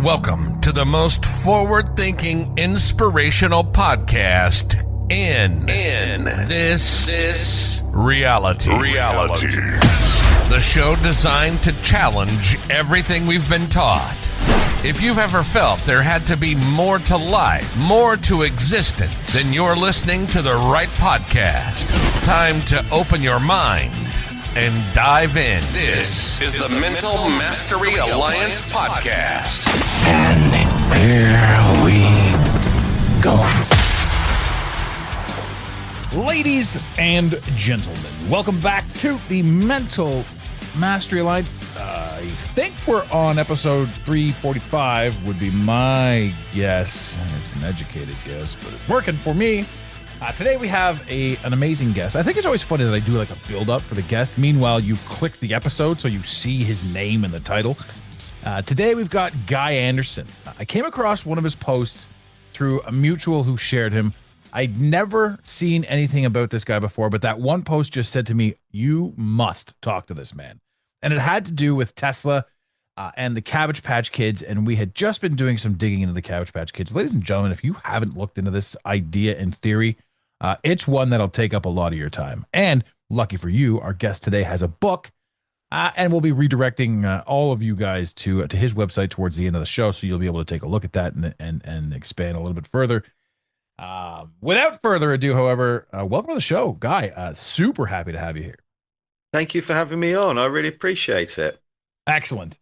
Welcome to the most forward-thinking, inspirational podcast in this reality. The show designed to challenge everything we've been taught. If you've ever felt there had to be more to life, more to existence, then you're listening to the right podcast. Time to open your mind and dive in. This is the Mental Mastery Alliance podcast. And here we go. Ladies and gentlemen, welcome back to the Mental Mastery Alliance. I think we're on episode 345 would be my guess. It's an educated guess, but it's working for me. Today we have an amazing guest. I think it's always funny that I do like a build-up for the guest. Meanwhile, you click the episode so you see his name in the title. Today we've got Guy Anderson. I came across one of his posts through a mutual who shared him. I'd never seen anything about this guy before, but that one post just said to me, you must talk to this man. And it had to do with Tesla and the Cabbage Patch Kids, and we had just been doing some digging into the Cabbage Patch Kids. Ladies and gentlemen, if you haven't looked into this idea and theory, it's one that'll take up a lot of your time. And lucky for you, our guest today has a book, and we'll be redirecting all of you guys to his website towards the end of the show, so you'll be able to take a look at that and expand a little bit further. Without further ado, however, welcome to the show, Guy. Super happy to have you here. Thank you for having me on. I really appreciate it. Excellent.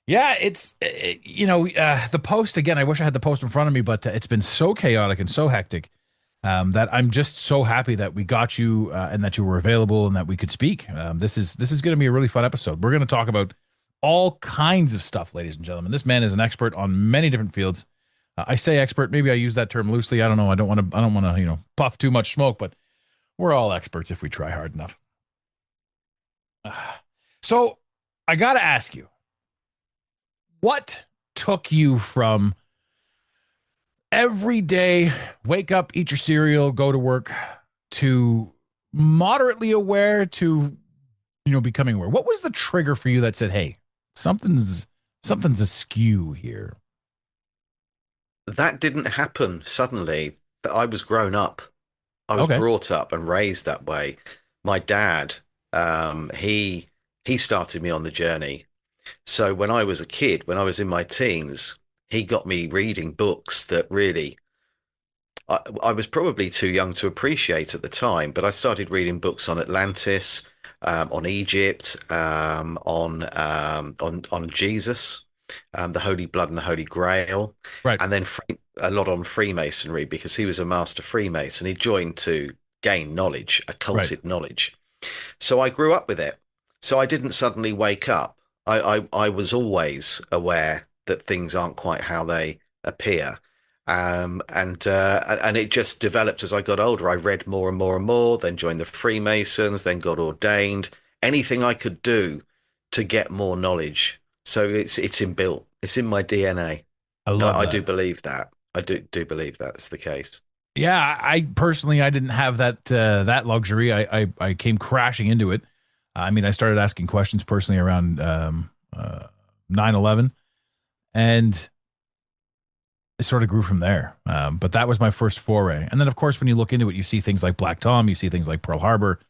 Yeah, it's, the post, again, I wish I had the post in front of me, but it's been so chaotic and so hectic that I'm just so happy that we got you and that you were available and that we could speak. This is going to be a really fun episode. We're going to talk about all kinds of stuff, ladies and gentlemen. This man is an expert on many different fields. I say expert, maybe I use that term loosely. I don't know. I don't want to, puff too much smoke, but we're all experts if we try hard enough. So I got to ask you, what took you from every day, wake up, eat your cereal, go to work, to moderately aware to, becoming aware? What was the trigger for you that said, hey, something's askew here? That didn't happen suddenly. I was grown up. I was brought up and raised that way. My dad, he started me on the journey. So when I was a kid, when I was in my teens, he got me reading books that really, I was probably too young to appreciate at the time, but I started reading books on Atlantis, on Egypt, on Jesus, the Holy Blood and the Holy Grail, right. And then a lot on Freemasonry, because he was a master Freemason. He joined to gain knowledge, occulted knowledge. So I grew up with it. So I didn't suddenly wake up. I was always aware that things aren't quite how they appear. And it just developed as I got older. I read more and more and more, then joined the Freemasons, then got ordained. Anything I could do to get more knowledge. So it's inbuilt. It's in my DNA. I do believe that. I do believe that's the case. Yeah, I personally, didn't have that luxury. I came crashing into it. I mean, I started asking questions personally around 9/11, and it sort of grew from there. But that was my first foray. And then, of course, when you look into it, you see things like Black Tom, you see things like Pearl Harbor,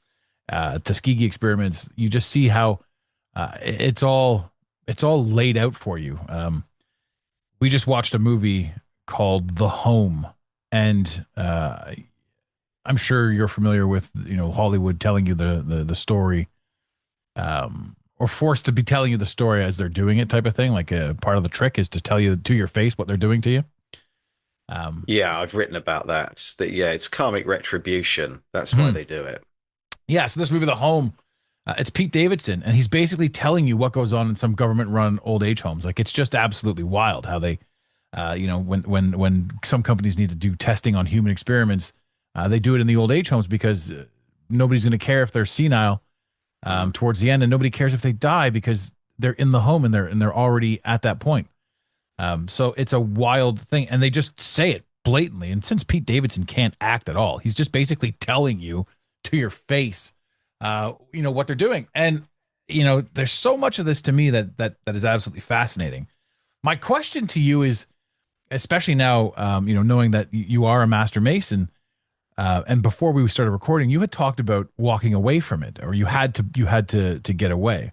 Tuskegee experiments. You just see how it's all laid out for you. We just watched a movie called The Home, and I'm sure you're familiar with Hollywood telling you the story, or forced to be telling you the story as they're doing it, type of thing. Like part of the trick is to tell you to your face what they're doing to you. Yeah, I've written about that. It's karmic retribution. That's why they do it. Yeah. So this movie, The Home, it's Pete Davidson, and he's basically telling you what goes on in some government-run old age homes. Like, it's just absolutely wild how they, when some companies need to do testing on human experiments, they do it in the old age homes because nobody's going to care if they're senile towards the end, and nobody cares if they die because they're in the home and they're already at that point. So it's a wild thing, and they just say it blatantly. And since Pete Davidson can't act at all, he's just basically telling you to your face, what they're doing. And, there's so much of this to me that is absolutely fascinating. My question to you is, especially now, knowing that you are a master mason, and before we started recording, you had talked about walking away from it, or you had to get away.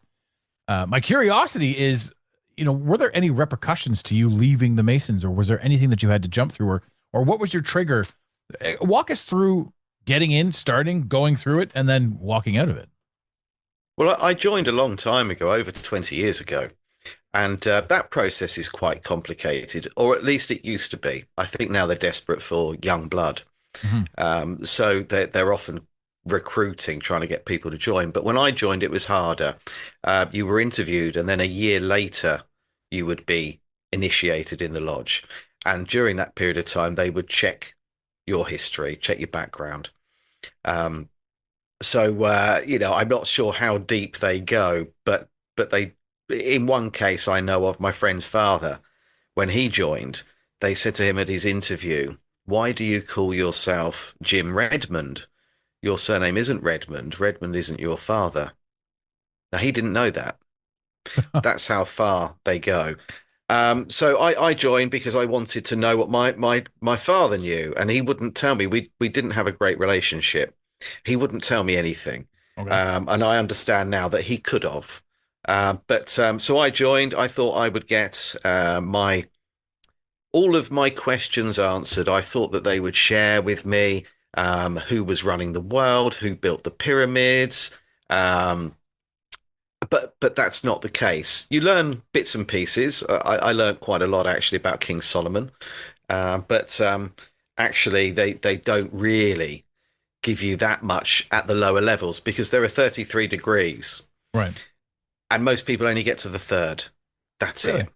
My curiosity is, were there any repercussions to you leaving the Masons, or was there anything that you had to jump through, or what was your trigger? Walk us through getting in, starting, going through it, and then walking out of it. Well, I joined a long time ago, over 20 years ago. And that process is quite complicated, or at least it used to be. I think now they're desperate for young blood. Mm-hmm. So they're often recruiting, trying to get people to join. But when I joined, it was harder. You were interviewed, and then a year later, you would be initiated in the lodge. And during that period of time, they would check your history, check your background. Um, I'm not sure how deep they go, but they, in one case, I know of my friend's father, when he joined, they said to him at his interview, "Why do you call yourself Jim Redmond? Your surname isn't Redmond. Redmond isn't your father." Now, he didn't know that. That's how far they go. So I joined because I wanted to know what my father knew, and he wouldn't tell me. We didn't have a great relationship. He wouldn't tell me anything. Okay. And I understand now that he could have. So I joined. I thought I would get my all of my questions answered. I thought that they would share with me who was running the world, who built the pyramids. But that's not the case. You learn bits and pieces. I learned quite a lot actually about King Solomon, but actually they don't really give you that much at the lower levels because there are 33 degrees, Right. and most people only get to the third. That's Really? it.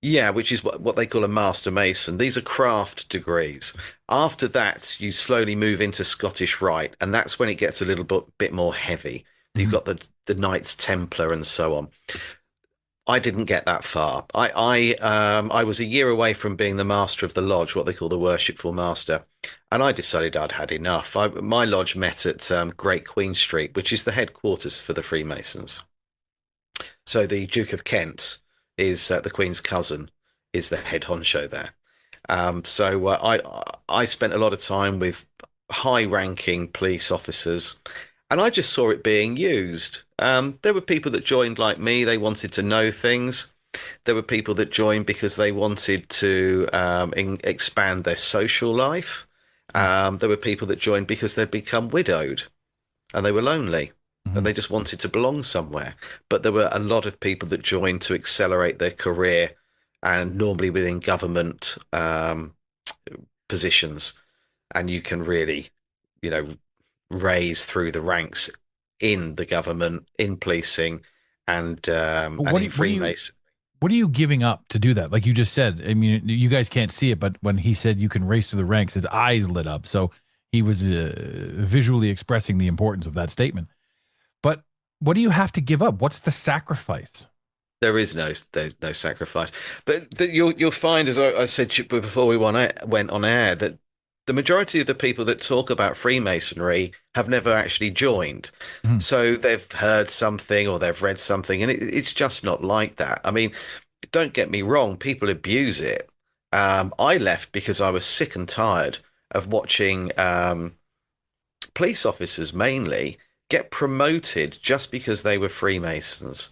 Yeah, which is what they call a master mason. These are craft degrees. After that, you slowly move into Scottish Rite, and that's when it gets a little bit more heavy. You've Mhm. got the Knights Templar and so on. I didn't get that far. I was a year away from being the master of the lodge, what they call the worshipful master, and I decided I'd had enough. My lodge met at Great Queen Street, which is the headquarters for the Freemasons. So the Duke of Kent is the Queen's cousin, is the head honcho there. I spent a lot of time with high-ranking police officers, and I just saw it being used. There were people that joined like me; they wanted to know things. There were people that joined because they wanted to expand their social life. There were people that joined because they'd become widowed and they were lonely and Mhm. they just wanted to belong somewhere. But there were a lot of people that joined to accelerate their career and normally within government positions. And you can really, you know, raise through the ranks in the government, in policing, But and in Freemason. what are you giving up to do that? Like you just said, I mean, you guys can't see it, but when he said you can race through the ranks, his eyes lit up. So he was visually expressing the importance of that statement. But what do you have to give up? What's the sacrifice? There is there's no sacrifice. But you'll find, as I said before we went on air, that the majority of the people that talk about Freemasonry have never actually joined. Mhm. So they've heard something or they've read something, and it's just not like that. I mean, don't get me wrong, people abuse it. I left because I was sick and tired of watching police officers mainly get promoted just because they were Freemasons.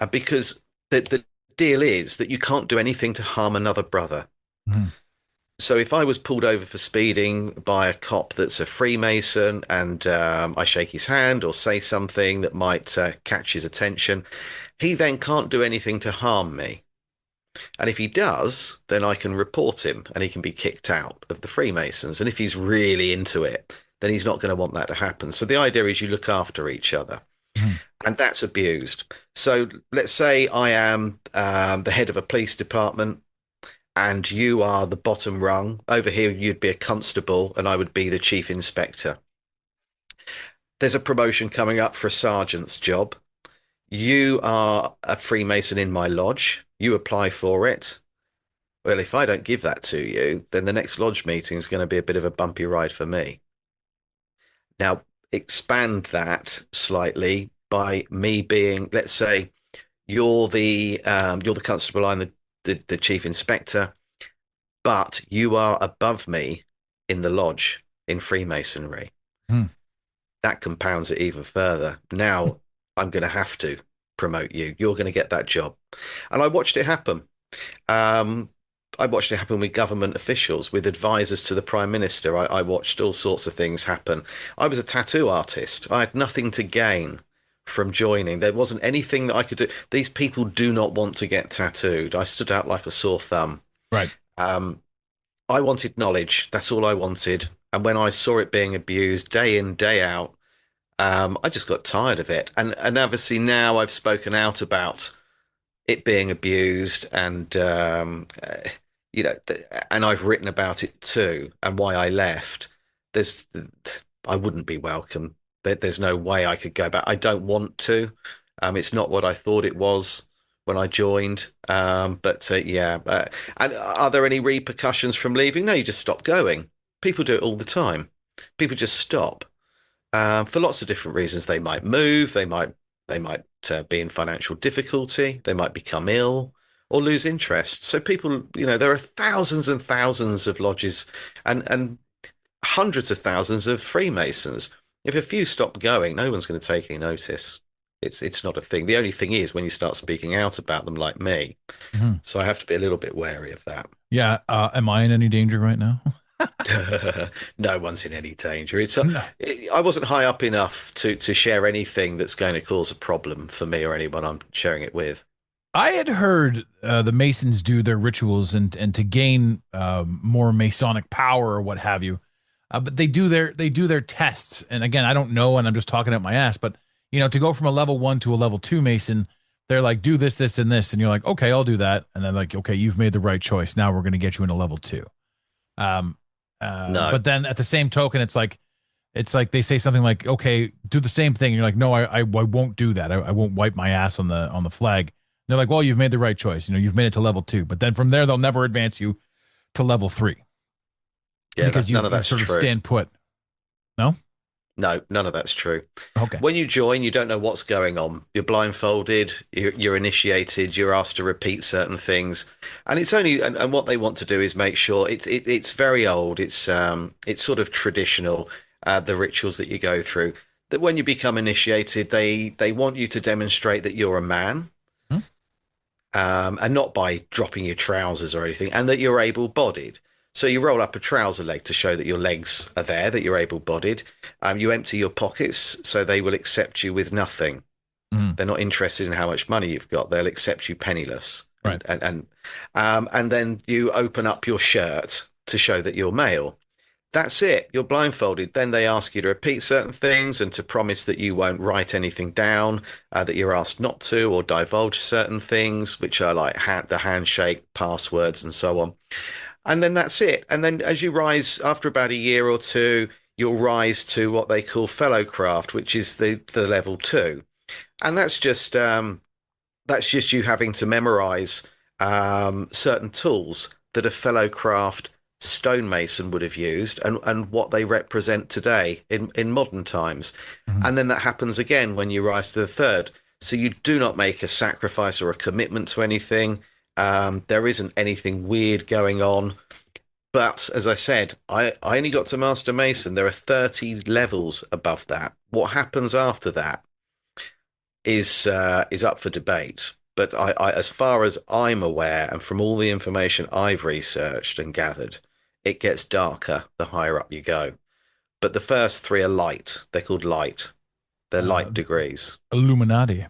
Because the deal is that you can't do anything to harm another brother. Mhm. So if I was pulled over for speeding by a cop that's a Freemason and I shake his hand or say something that might catch his attention, he then can't do anything to harm me. And if he does, then I can report him and he can be kicked out of the Freemasons. And if he's really into it, then he's not going to want that to happen. So the idea is you look after each other, Mhm. and that's abused. So let's say I am the head of a police department and you are the bottom rung. Over here, you'd be a constable and I would be the chief inspector. There's a promotion coming up for a sergeant's job. You are a Freemason in my lodge. You apply for it. Well, if I don't give that to you, then the next lodge meeting is going to be a bit of a bumpy ride for me. Now, expand that slightly by me being, let's say, you're the constable, I'm the chief inspector, but you are above me in the lodge in Freemasonry. Hmm. That compounds it even further. Now I'm going to have to promote you. You're going to get that job. And I watched it happen. Um, I watched it happen with government officials, with advisors to the prime minister. I watched all sorts of things happen. I was a tattoo artist. I had nothing to gain from joining. There wasn't anything that I could do. These people do not want to get tattooed. I stood out like a sore thumb. Right. I wanted knowledge. That's all I wanted. And when I saw it being abused day in, day out, I just got tired of it. And obviously now I've spoken out about it being abused, and and I've written about it too, and why I left. There's, I wouldn't be welcome. There's no way I could go back. I don't want to. It's not what I thought it was when I joined. And are there any repercussions from leaving? No, you just stop going. People do it all the time. People just stop for lots of different reasons. They might move. They might be in financial difficulty. They might become ill or lose interest. So people, there are thousands and thousands of lodges and hundreds of thousands of Freemasons. If a few stop going, no one's going to take any notice. It's not a thing. The only thing is when you start speaking out about them like me. Mm-hmm. So I have to be a little bit wary of that. Yeah. Am I in any danger right now? No one's in any danger. No. I wasn't high up enough to share anything that's going to cause a problem for me or anyone I'm sharing it with. I had heard the Masons do their rituals and to gain more Masonic power or what have you, but they do their tests. And again, I don't know, and I'm just talking out my ass. But to go from a level 1 to a level 2 Mason, they're like, do this, this, and this, and you're like, okay, I'll do that. And then like, okay, you've made the right choice. Now we're going to get you into level 2. No. But then at the same token, it's like they say something like, okay, do the same thing. And you're like, no, I won't do that. I won't wipe my ass on the flag. And they're like, well, you've made the right choice. You've made it to level 2, but then from there, they'll never advance you to level 3. Yeah, because none of that's sort true. of stand put. No? No, none of that's true. Okay. When you join, you don't know what's going on. You're blindfolded, you're initiated, you're asked to repeat certain things. And it's only, and what they want to do is make sure it's very old. It's sort of traditional, the rituals that you go through, that when you become initiated, they want you to demonstrate that you're a man. And not by dropping your trousers or anything, and that you're able-bodied. So you roll up a trouser leg to show that your legs are there, that you're able-bodied. You empty your pockets, so they will accept you with nothing. They're not interested in how much money you've got. They'll accept you penniless. Right. And then you open up your shirt to show that you're male. That's it. You're blindfolded. Then they ask you to repeat certain things and to promise that you won't write anything down, that you're asked not to, or divulge certain things, which are like the handshake, passwords, and so on. And then that's it. And then as you rise, after about a year or two, you'll rise to what they call fellowcraft, which is the level 2. And that's just you having to memorize certain tools that a fellowcraft stonemason would have used and what they represent today in modern times. And then that happens again when you rise to the 3rd. So you do not make a sacrifice or a commitment to anything. There isn't anything weird going on. But as I said, I only got to Master Mason. There are 30 levels above that. What happens after that is up for debate. But I, as far as I'm aware, and from all the information I've researched and gathered, it gets darker the higher up you go. But the first 3 are light. They're called light. They're light degrees. Illuminati.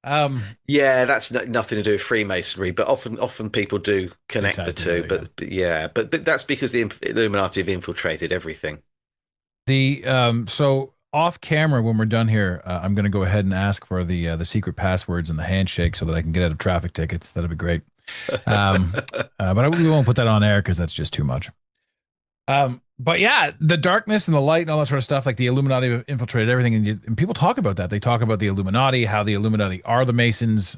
Yeah, that's nothing to do with Freemasonry, but often people do connect the two. But that's because the Illuminati have infiltrated everything. So off camera, when we're done here, I'm going to go ahead and ask for the secret passwords and the handshake so that I can get out of traffic tickets. That'd be great. But we won't put that on air because that's just too much. But yeah, the darkness and the light and all that sort of stuff, like the Illuminati have infiltrated everything. And people talk about that. They talk about the Illuminati, how the Illuminati are the Masons.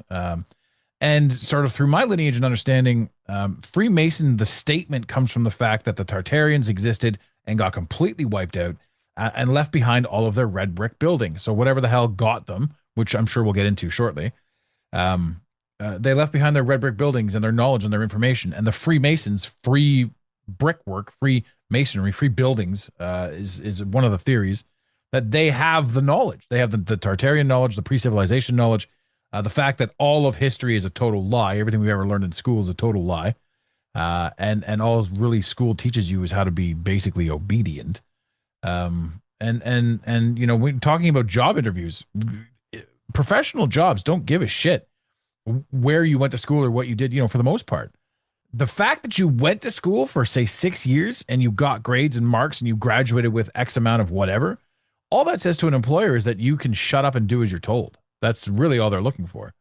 And sort of through my lineage and understanding, Freemason, the statement comes from the fact that the Tartarians existed and got completely wiped out and left behind all of their red brick buildings. So whatever the hell got them, which I'm sure we'll get into shortly, they left behind their red brick buildings and their knowledge and their information. And the Freemasons, free brickwork, free masonry, free buildings, is one of the theories that they have the knowledge. They have the Tartarian knowledge, the pre-civilization knowledge, the fact that all of history is a total lie. Everything we've ever learned in school is a total lie. And all really school teaches you is how to be basically obedient. And you know, when talking about job interviews, professional jobs don't give a shit where you went to school or what you did, you know, for the most part. The fact that you went to school for, say, 6 years and you got grades and marks and you graduated with X amount of whatever, all that says to an employer is that you can shut up and do as you're told. That's really all they're looking for.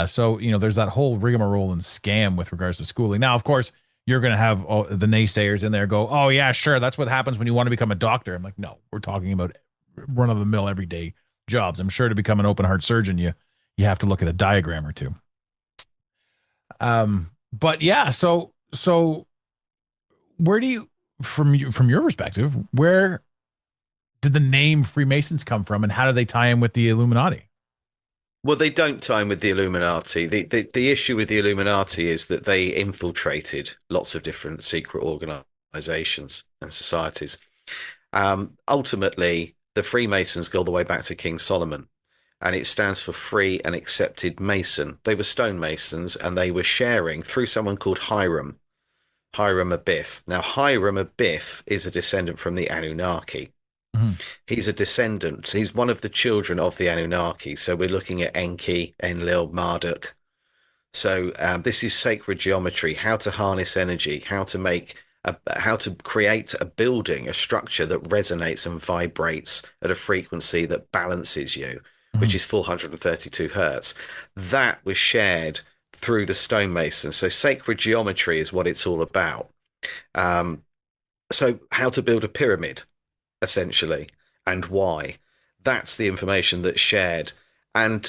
So, you know, there's that whole rigmarole and scam with regards to schooling. Now, of course, you're going to have the naysayers in there go, oh, yeah, sure. That's what happens when you want to become a doctor. I'm like, no, we're talking about run of the mill everyday jobs. I'm sure to become an open heart surgeon, you have to look at a diagram or two. But yeah, so where do you, from your perspective, where did the name Freemasons come from, and how do they tie in with the Illuminati? Well, they don't tie in with the Illuminati. The issue with the Illuminati is that they infiltrated lots of different secret organizations and societies. Ultimately, the Freemasons go all the way back to King Solomon, and it stands for Free and Accepted Mason. They were stonemasons, and they were sharing through someone called Hiram Abiff. Now, Hiram Abiff is a descendant from the Anunnaki. Mm-hmm. He's a descendant. He's one of the children of the Anunnaki. So we're looking at Enki, Enlil, Marduk. So this is sacred geometry, how to harness energy, how to create a building, a structure that resonates and vibrates at a frequency that balances you, which is 432 hertz. That was shared through the stonemasons. So sacred geometry is what it's all about. So how to build a pyramid, essentially, and why. That's the information that's shared. And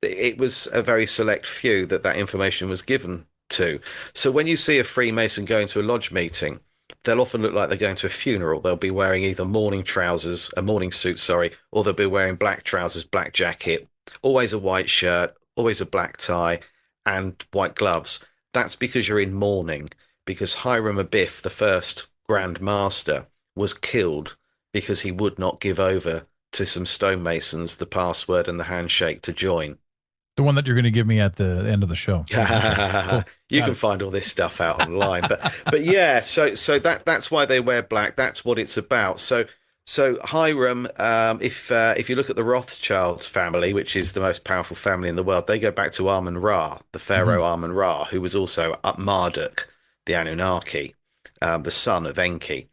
it was a very select few that information was given to. So when you see a Freemason going to a lodge meeting, they'll often look like they're going to a funeral. They'll be wearing either morning suit, or they'll be wearing black trousers, black jacket, always a white shirt, always a black tie, and white gloves. That's because you're in mourning, because Hiram Abiff, the first Grand Master, was killed because he would not give over to some stonemasons the password and the handshake to join. The one that you're going to give me at the end of the show. Cool. You can find all this stuff out online, but yeah, so that's why they wear black. That's what it's about. So Hiram, if you look at the Rothschilds family, which is the most powerful family in the world, they go back to Amun-Ra, the pharaoh Amun-Ra, who was also Marduk, the Anunnaki, the son of Enki.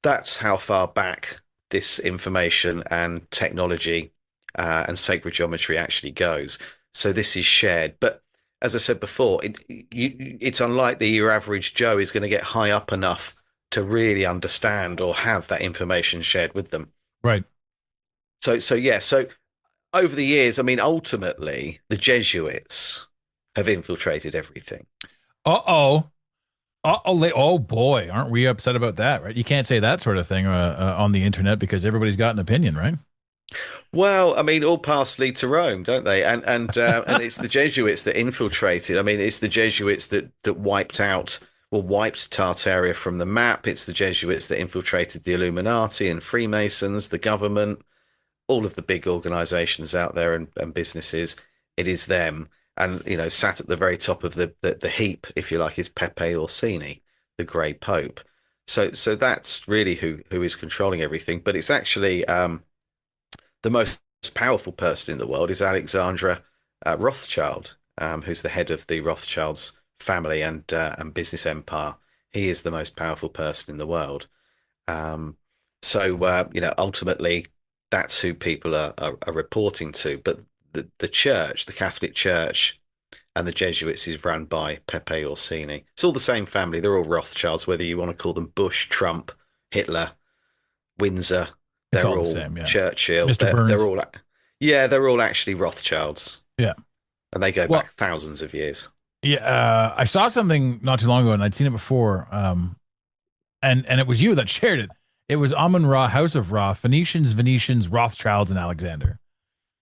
That's how far back this information and technology and sacred geometry actually goes. So this is shared. But as I said before, it's unlikely your average Joe is going to get high up enough to really understand or have that information shared with them. Right. So over the years, I mean, ultimately, the Jesuits have infiltrated everything. Oh boy, aren't we upset about that, right? You can't say that sort of thing on the internet because everybody's got an opinion, right? Well, I mean, all paths lead to Rome, don't they? And it's the Jesuits that infiltrated. I mean, it's the Jesuits that wiped Tartaria from the map. It's the Jesuits that infiltrated the Illuminati and Freemasons, the government, all of the big organizations out there and businesses. It is them. And, you know, sat at the very top of the heap, if you like, is Pepe Orsini, the Grey Pope. So that's really who is controlling everything. But it's actually the most powerful person in the world is Alexandra Rothschild, who's the head of the Rothschilds family and business empire. He is the most powerful person in the world. Ultimately, that's who people are reporting to. But the church, the Catholic Church, and the Jesuits is run by Pepe Orsini. It's all the same family. They're all Rothschilds, whether you want to call them Bush, Trump, Hitler, Windsor. They're all the same, yeah. Churchill. They're all actually Rothschilds. Yeah. And they go back thousands of years. Yeah. I saw something not too long ago, and I'd seen it before. And it was you that shared it. It was Amun-Ra, House of Ra, Venetians, Rothschilds, and Alexander.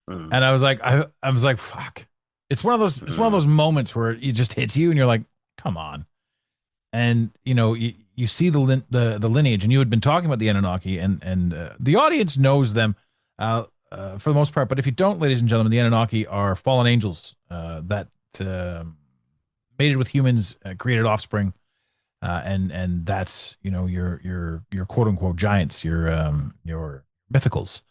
And I was like, fuck. It's one of those. It's one of those moments where it just hits you, and you're like, "Come on!" And you see the lineage, and you had been talking about the Anunnaki, and the audience knows them for the most part. But if you don't, ladies and gentlemen, the Anunnaki are fallen angels that mated with humans, created offspring, and that's your quote unquote giants, your mythicals.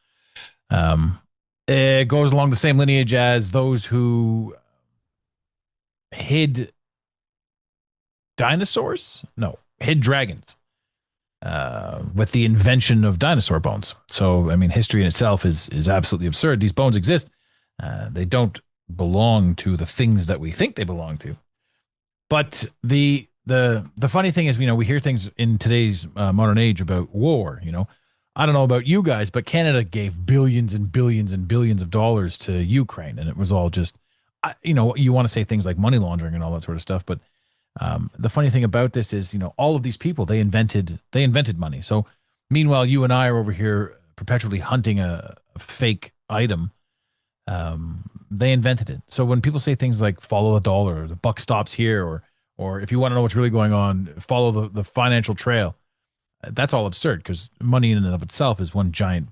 It goes along the same lineage as those who hid dinosaurs? No, hid dragons with the invention of dinosaur bones. So, I mean, history in itself is absolutely absurd. These bones exist. They don't belong to the things that we think they belong to. But the funny thing is, we hear things in today's modern age about war. I don't know about you guys, but Canada gave billions and billions and billions of dollars to Ukraine, and it was all just, you want to say things like money laundering and all that sort of stuff, but the funny thing about this is, all of these people, they invented money. So meanwhile, you and I are over here perpetually hunting a fake item. They invented it. So when people say things like follow the dollar, or the buck stops here, or if you want to know what's really going on, follow the financial trail, that's all absurd, because money in and of itself is one giant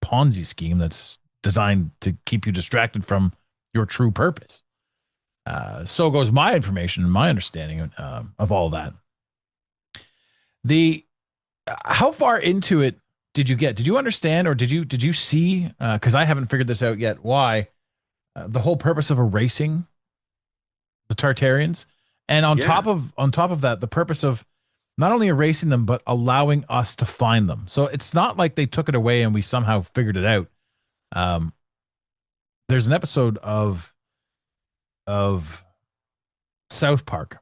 Ponzi scheme that's designed to keep you distracted from your true purpose. So goes my information and my understanding of all that. How far into it did you get? Did you understand, or did you see? Because I haven't figured this out yet. Why the whole purpose of erasing the Tartarians, and on top of that, the purpose of not only erasing them but allowing us to find them. So it's not like they took it away and we somehow figured it out. There's an episode of South Park,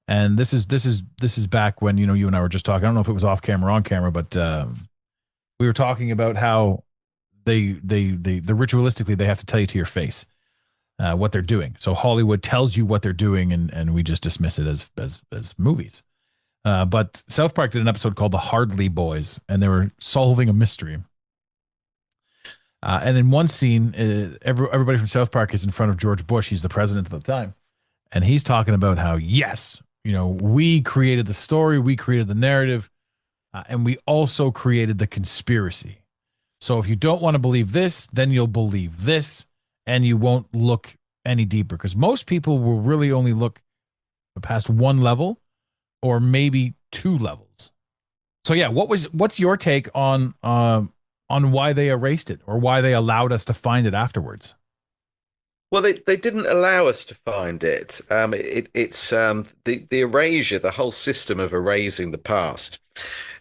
and this is back when you and I were just talking. I don't know if it was off camera or on camera, but we were talking about how they ritualistically they have to tell you to your face what they're doing. So Hollywood tells you what they're doing, and we just dismiss it as movies. But South Park did an episode called The Hardly Boys, and they were solving a mystery. And in one scene, everybody from South Park is in front of George Bush. He's the president at the time. And he's talking about how, yes, we created the story, we created the narrative, and we also created the conspiracy. So if you don't want to believe this, then you'll believe this, and you won't look any deeper. Because most people will really only look past one level or maybe two levels. So yeah, what's your take on why they erased it, or why they allowed us to find it afterwards? Well, they didn't allow us to find it. It's the erasure, the whole system of erasing the past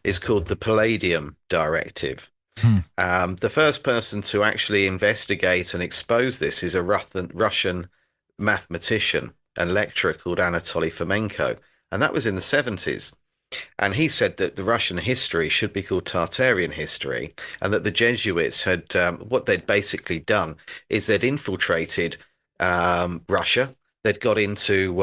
is called the Palladium Directive. The first person to actually investigate and expose this is a Russian mathematician and lecturer called Anatoly Fomenko, and that was in the 70s. And he said that the Russian history should be called Tartarian history, and that the Jesuits had what they'd basically done is they'd infiltrated Russia. They'd got into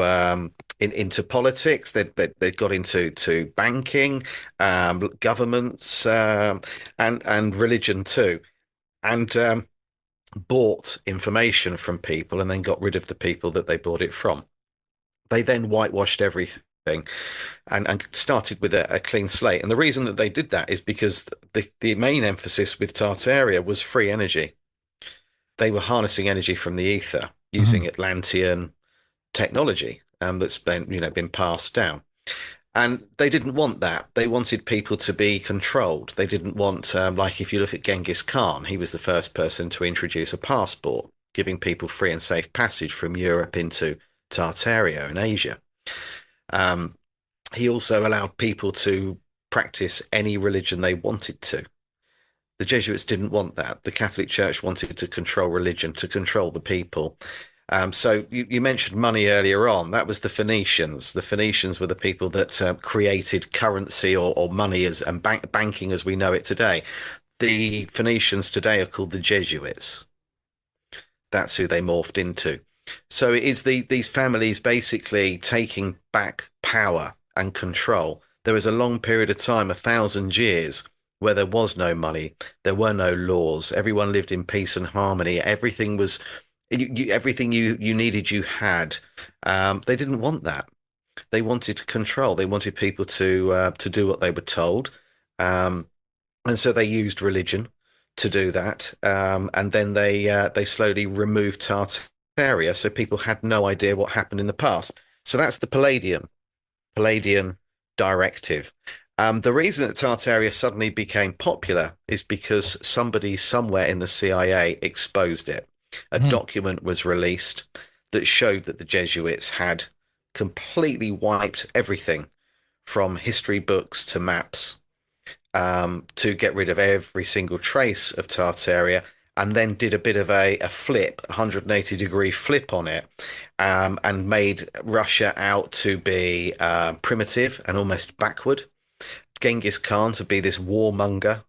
politics. They'd got into banking, governments, and religion too, and bought information from people, and then got rid of the people that they bought it from. They then whitewashed everything and started with a clean slate. And the reason that they did that is because the main emphasis with Tartaria was free energy. They were harnessing energy from the ether using Atlantean technology that's been passed down. And they didn't want that. They wanted people to be controlled. They didn't want, like if you look at Genghis Khan, he was the first person to introduce a passport, giving people free and safe passage from Europe into Tartaria in Asia. He also allowed people to practice any religion they wanted to. The Jesuits didn't want that. The Catholic Church wanted to control religion, to control the people. So you mentioned money earlier on. That was the Phoenicians. The Phoenicians were the people that created currency or money and banking as we know it today. The Phoenicians today are called the Jesuits. That's who they morphed into. So it is these families basically taking back power and control. There was a long period of time, 1,000 years, where there was no money, there were no laws. Everyone lived in peace and harmony. Everything was Everything you needed, you had. They didn't want that. They wanted control. They wanted people to do what they were told, and so they used religion to do that. And then they slowly removed Tartaria, so people had no idea what happened in the past. So that's the Palladium Directive. The reason that Tartaria suddenly became popular is because somebody somewhere in the CIA exposed it. A document was released that showed that the Jesuits had completely wiped everything from history books to maps, to get rid of every single trace of Tartaria, and then did a bit of a flip, 180-degree flip on it, and made Russia out to be primitive and almost backward. Genghis Khan to be this warmonger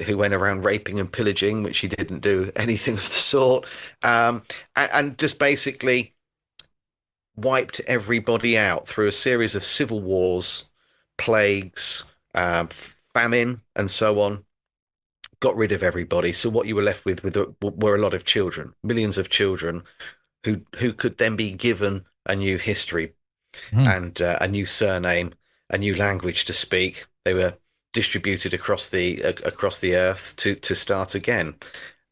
who went around raping and pillaging, which he didn't do anything of the sort, and just basically wiped everybody out through a series of civil wars, plagues, famine, and so on. Got rid of everybody. So what you were left with were a lot of children, millions of children, who could then be given a new history and a new surname, a new language to speak. They were distributed across the earth to start again,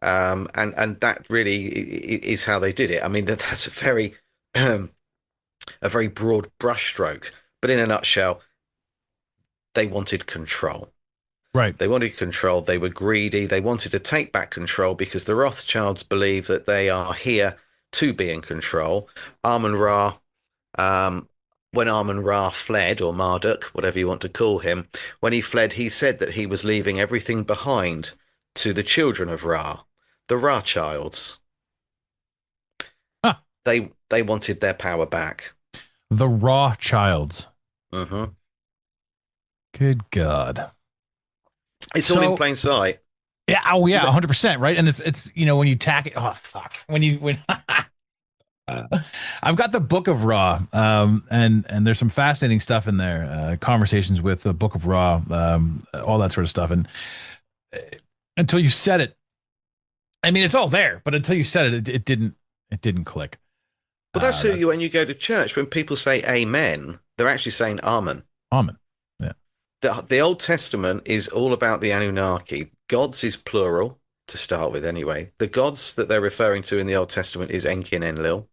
and that really is how they did it. I mean, that's a very broad brushstroke, but in a nutshell, they wanted control. Right. They wanted control. They were greedy. They wanted to take back control because the Rothschilds believe that they are here to be in control. Amun-Ra, when Amun-Ra fled, or Marduk, whatever you want to call him, when he fled, he said that he was leaving everything behind to the children of Ra, the Ra-childs. Huh. They wanted their power back. The Ra-childs. Mm-hmm. Good God. It's all in plain sight. Yeah. Oh, yeah. 100%. Right. And it's when you tack it. Oh, fuck. When I've got the Book of Ra, and there's some fascinating stuff in there. Conversations with the Book of Ra, all that sort of stuff. And until you said it, I mean, it's all there, but until you said it, it didn't click. Well, that's when you go to church, when people say amen, they're actually saying amen. Amen. Yeah. The Old Testament is all about the Anunnaki. Gods is plural to start with anyway. The gods that they're referring to in the Old Testament is Enki and Enlil.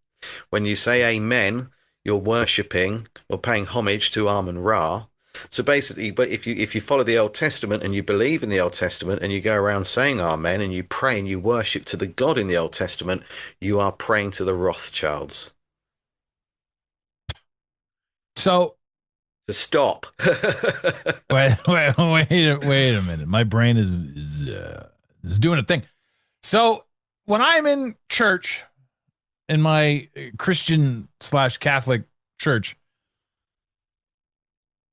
When you say amen, you're worshipping or paying homage to Amun-Ra. So basically, but if you follow the Old Testament and you believe in the Old Testament and you go around saying amen and you pray and you worship to the God in the Old Testament, you are praying to the Rothschilds. So stop. wait a minute. My brain is doing a thing. So when I'm in church, in my Christian/Catholic church,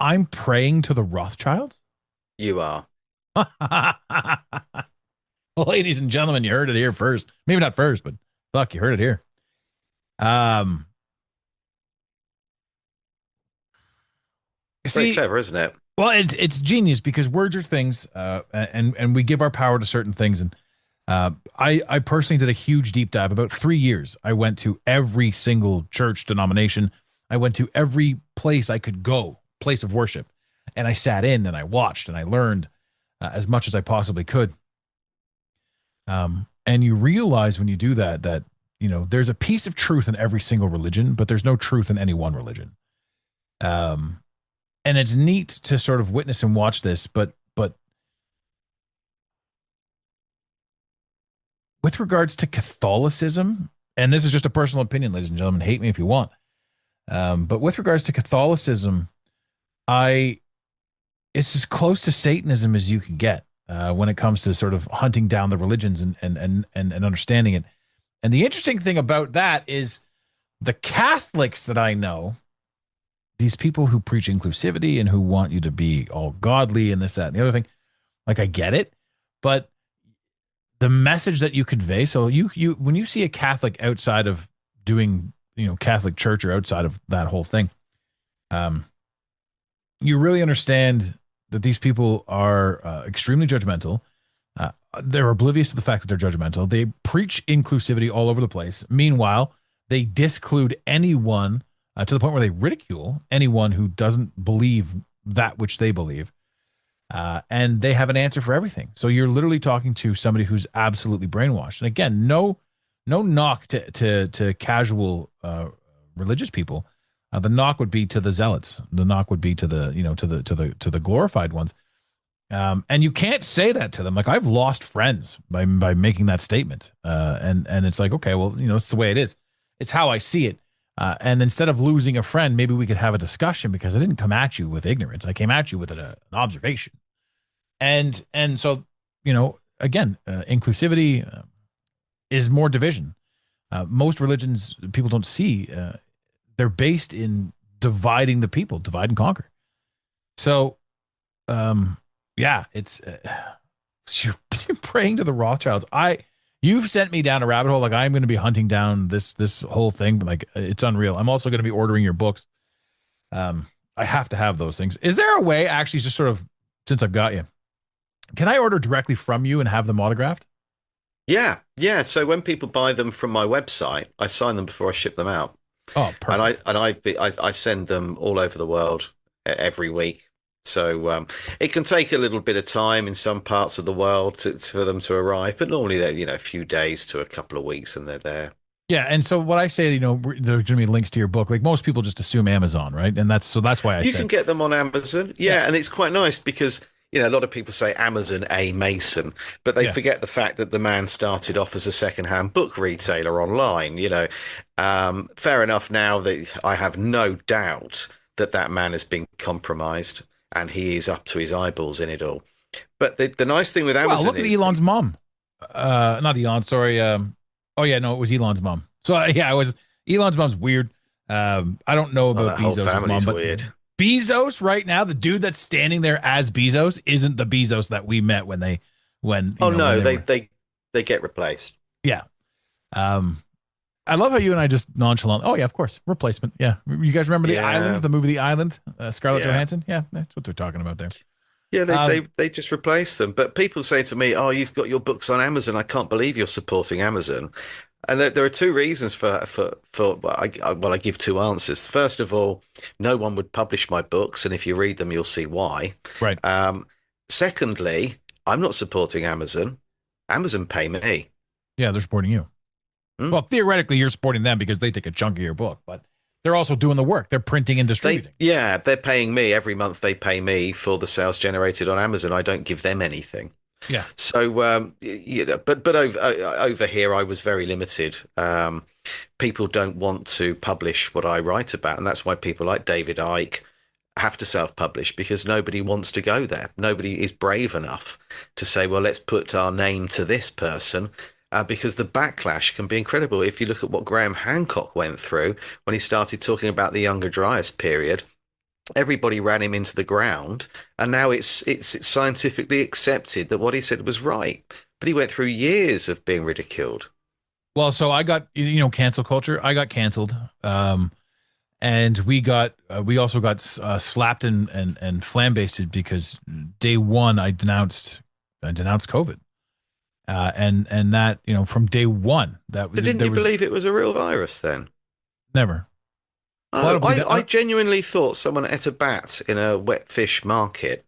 I'm praying to the Rothschilds? You are. Ladies and gentlemen, you heard it here first. Maybe not first, but fuck, you heard it here. It's very clever, isn't it? Well, it's genius because words are things, and we give our power to certain things. And I personally did a huge deep dive. About 3 years, I went to every single church denomination. I went to every place I could go, place of worship, and I sat in and I watched and I learned as much as I possibly could. And you realize when you do that there's a piece of truth in every single religion, but there's no truth in any one religion. And it's neat to sort of witness and watch this, but with regards to Catholicism, and this is just a personal opinion, ladies and gentlemen, hate me if you want. But with regards to Catholicism, it's as close to Satanism as you can get when it comes to sort of hunting down the religions and understanding it. And the interesting thing about that is the Catholics that I know, these people who preach inclusivity and who want you to be all godly and this, that, and the other thing, like I get it, but the message that you convey. So you when you see a Catholic outside of doing, Catholic church or outside of that whole thing, you really understand that these people are extremely judgmental. They're oblivious to the fact that they're judgmental. They preach inclusivity all over the place. Meanwhile, they disclude anyone to the point where they ridicule anyone who doesn't believe that which they believe. And they have an answer for everything. So you're literally talking to somebody who's absolutely brainwashed. And again, no knock to casual religious people. The knock would be to the zealots. The knock would be to the glorified ones. And you can't say that to them. Like, I've lost friends by making that statement. And it's like, okay, well, it's the way it is. It's how I see it. And instead of losing a friend, maybe we could have a discussion, because I didn't come at you with ignorance. I came at you with an observation. And so, again, inclusivity is more division. Most religions, people don't see, they're based in dividing the people, divide and conquer. So, yeah, it's you're praying to the Rothschilds. You've sent me down a rabbit hole. Like, I'm going to be hunting down this whole thing. Like, it's unreal. I'm also going to be ordering your books. I have to have those things. Is there a way, actually, just sort of, since I've got you, can I order directly from you and have them autographed? Yeah. So when people buy them from my website, I sign them before I ship them out. Oh, perfect. And I send them all over the world every week. So it can take a little bit of time in some parts of the world for them to arrive, but normally they're a few days to a couple of weeks and they're there. Yeah, and so what I say, there's going to be links to your book. Like, most people just assume Amazon, right? And that's why you can get them on Amazon. Yeah, and it's quite nice because a lot of people say Amazon A. Mason, but they forget the fact that the man started off as a secondhand book retailer online. Fair enough. Now that I have no doubt that man has been compromised. And he is up to his eyeballs in it all. But the nice thing with Amazon look at Elon's mom. Not Elon, sorry. Oh, yeah, no, it was Elon's mom. So, it was Elon's mom's weird. I don't know about Bezos' mom, but weird. Bezos right now, the dude that's standing there as Bezos, isn't the Bezos that we met when they get replaced. Yeah. I love how you and I just nonchalant. Oh yeah, of course, replacement. Yeah, you guys remember The Island, the movie The Island? Scarlett Johansson. Yeah, that's what they're talking about there. Yeah, they just replaced them. But people say to me, "Oh, you've got your books on Amazon. I can't believe you're supporting Amazon." And there are two reasons for. I give two answers. First of all, no one would publish my books, and if you read them, you'll see why. Right. Secondly, I'm not supporting Amazon. Amazon pay me. Yeah, they're supporting you. Well, theoretically, you're supporting them because they take a chunk of your book, but they're also doing the work. They're printing and distributing. They're paying me every month. They pay me for the sales generated on Amazon. I don't give them anything. Yeah. So, but over here, I was very limited. People don't want to publish what I write about, and that's why people like David Icke have to self-publish, because nobody wants to go there. Nobody is brave enough to say, well, let's put our name to this person. Because the backlash can be incredible. If you look at what Graham Hancock went through when he started talking about the Younger Dryas period, everybody ran him into the ground, and now it's scientifically accepted that what he said was right. But he went through years of being ridiculed. Well, so I got cancel culture. I got canceled, and we also got slapped and flambasted because day one I denounced COVID. And that, from day one, that was. Didn't you believe it was a real virus then? Never. I genuinely thought someone ate a bat in a wet fish market,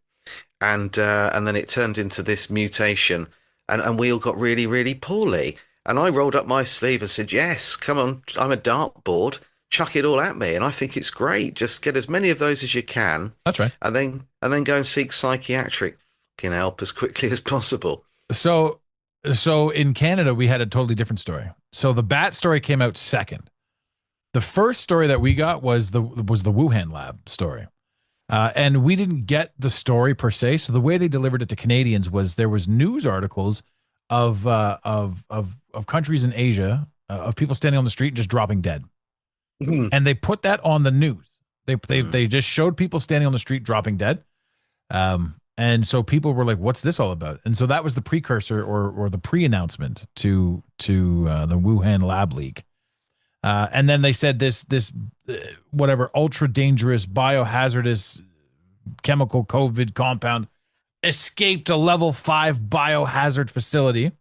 and then it turned into this mutation, and we all got really, really poorly. And I rolled up my sleeve and said, "Yes, come on, I'm a dartboard. Chuck it all at me, and I think it's great. Just get as many of those as you can. That's right. And then go and seek psychiatric help as quickly as possible." So in Canada, we had a totally different story. So the bat story came out second. The first story that we got was the Wuhan lab story. And we didn't get the story per se. So the way they delivered it to Canadians was there was news articles of countries in Asia, of people standing on the street and just dropping dead. And they put that on the news. They just showed people standing on the street dropping dead. And so people were like, what's this all about? And so that was the precursor or the pre-announcement to the Wuhan lab leak. And then they said this whatever ultra dangerous biohazardous chemical COVID compound escaped a level 5 biohazard facility.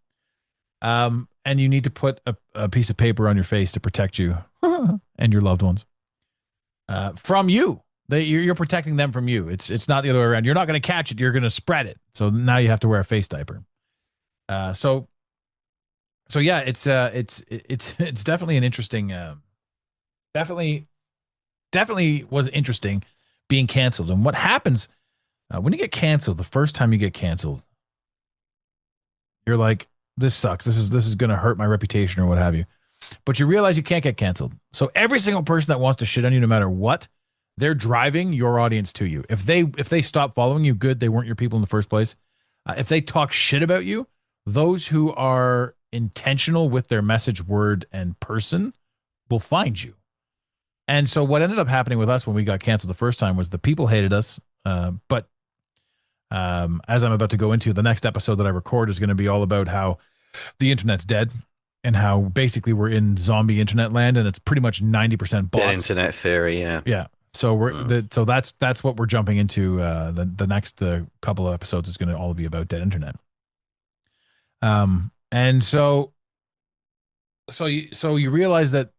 And you need to put a piece of paper on your face to protect you and your loved ones from you. You're protecting them from you. It's not the other way around. You're not going to catch it. You're going to spread it. So now you have to wear a face diaper. So yeah, it's definitely an interesting. Definitely was interesting being canceled. And what happens when you get canceled? The first time you get canceled, you're like, this sucks. This is going to hurt my reputation or what have you. But you realize you can't get canceled. So every single person that wants to shit on you, no matter what, they're driving your audience to you. If they stop following you, good. They weren't your people in the first place. If they talk shit about you, those who are intentional with their message, word, and person will find you. And so what ended up happening with us when we got canceled the first time was the people hated us. But as I'm about to go into, the next episode that I record is going to be all about how the internet's dead and how basically we're in zombie internet land, and it's pretty much 90% bots. Dead internet theory, yeah. Yeah. So so that's what we're jumping into. The next couple of episodes is going to all be about dead internet. And so you realize that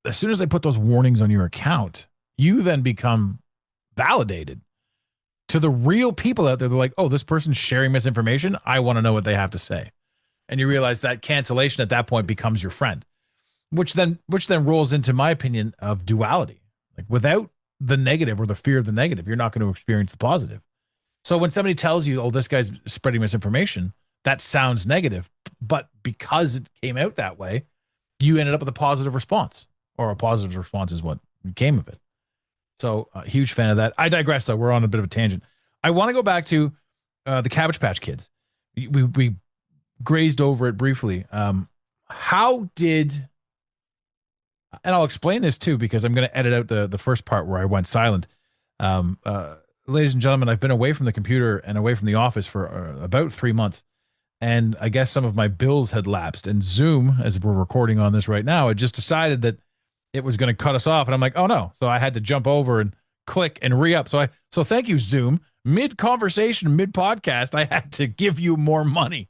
as soon as they put those warnings on your account, you then become validated to the real people out there. They're like, oh, this person's sharing misinformation. I want to know what they have to say. And you realize that cancellation at that point becomes your friend, which then rolls into my opinion of duality. Like without the negative or the fear of the negative, you're not going to experience the positive. So when somebody tells you, oh, this guy's spreading misinformation, that sounds negative, but because it came out that way, you ended up with a positive response, or a positive response is what came of it. So a huge fan of that. I digress though. We're on a bit of a tangent. I want to go back to the Cabbage Patch Kids. We grazed over it briefly. How did, and I'll explain this too, because I'm going to edit out the first part where I went silent. Ladies and gentlemen, I've been away from the computer and away from the office for about 3 months. And I guess some of my bills had lapsed, and Zoom, as we're recording on this right now, it just decided that it was going to cut us off. And I'm like, oh no. So I had to jump over and click and re-up. So thank you, Zoom. Mid-conversation, mid-podcast, I had to give you more money.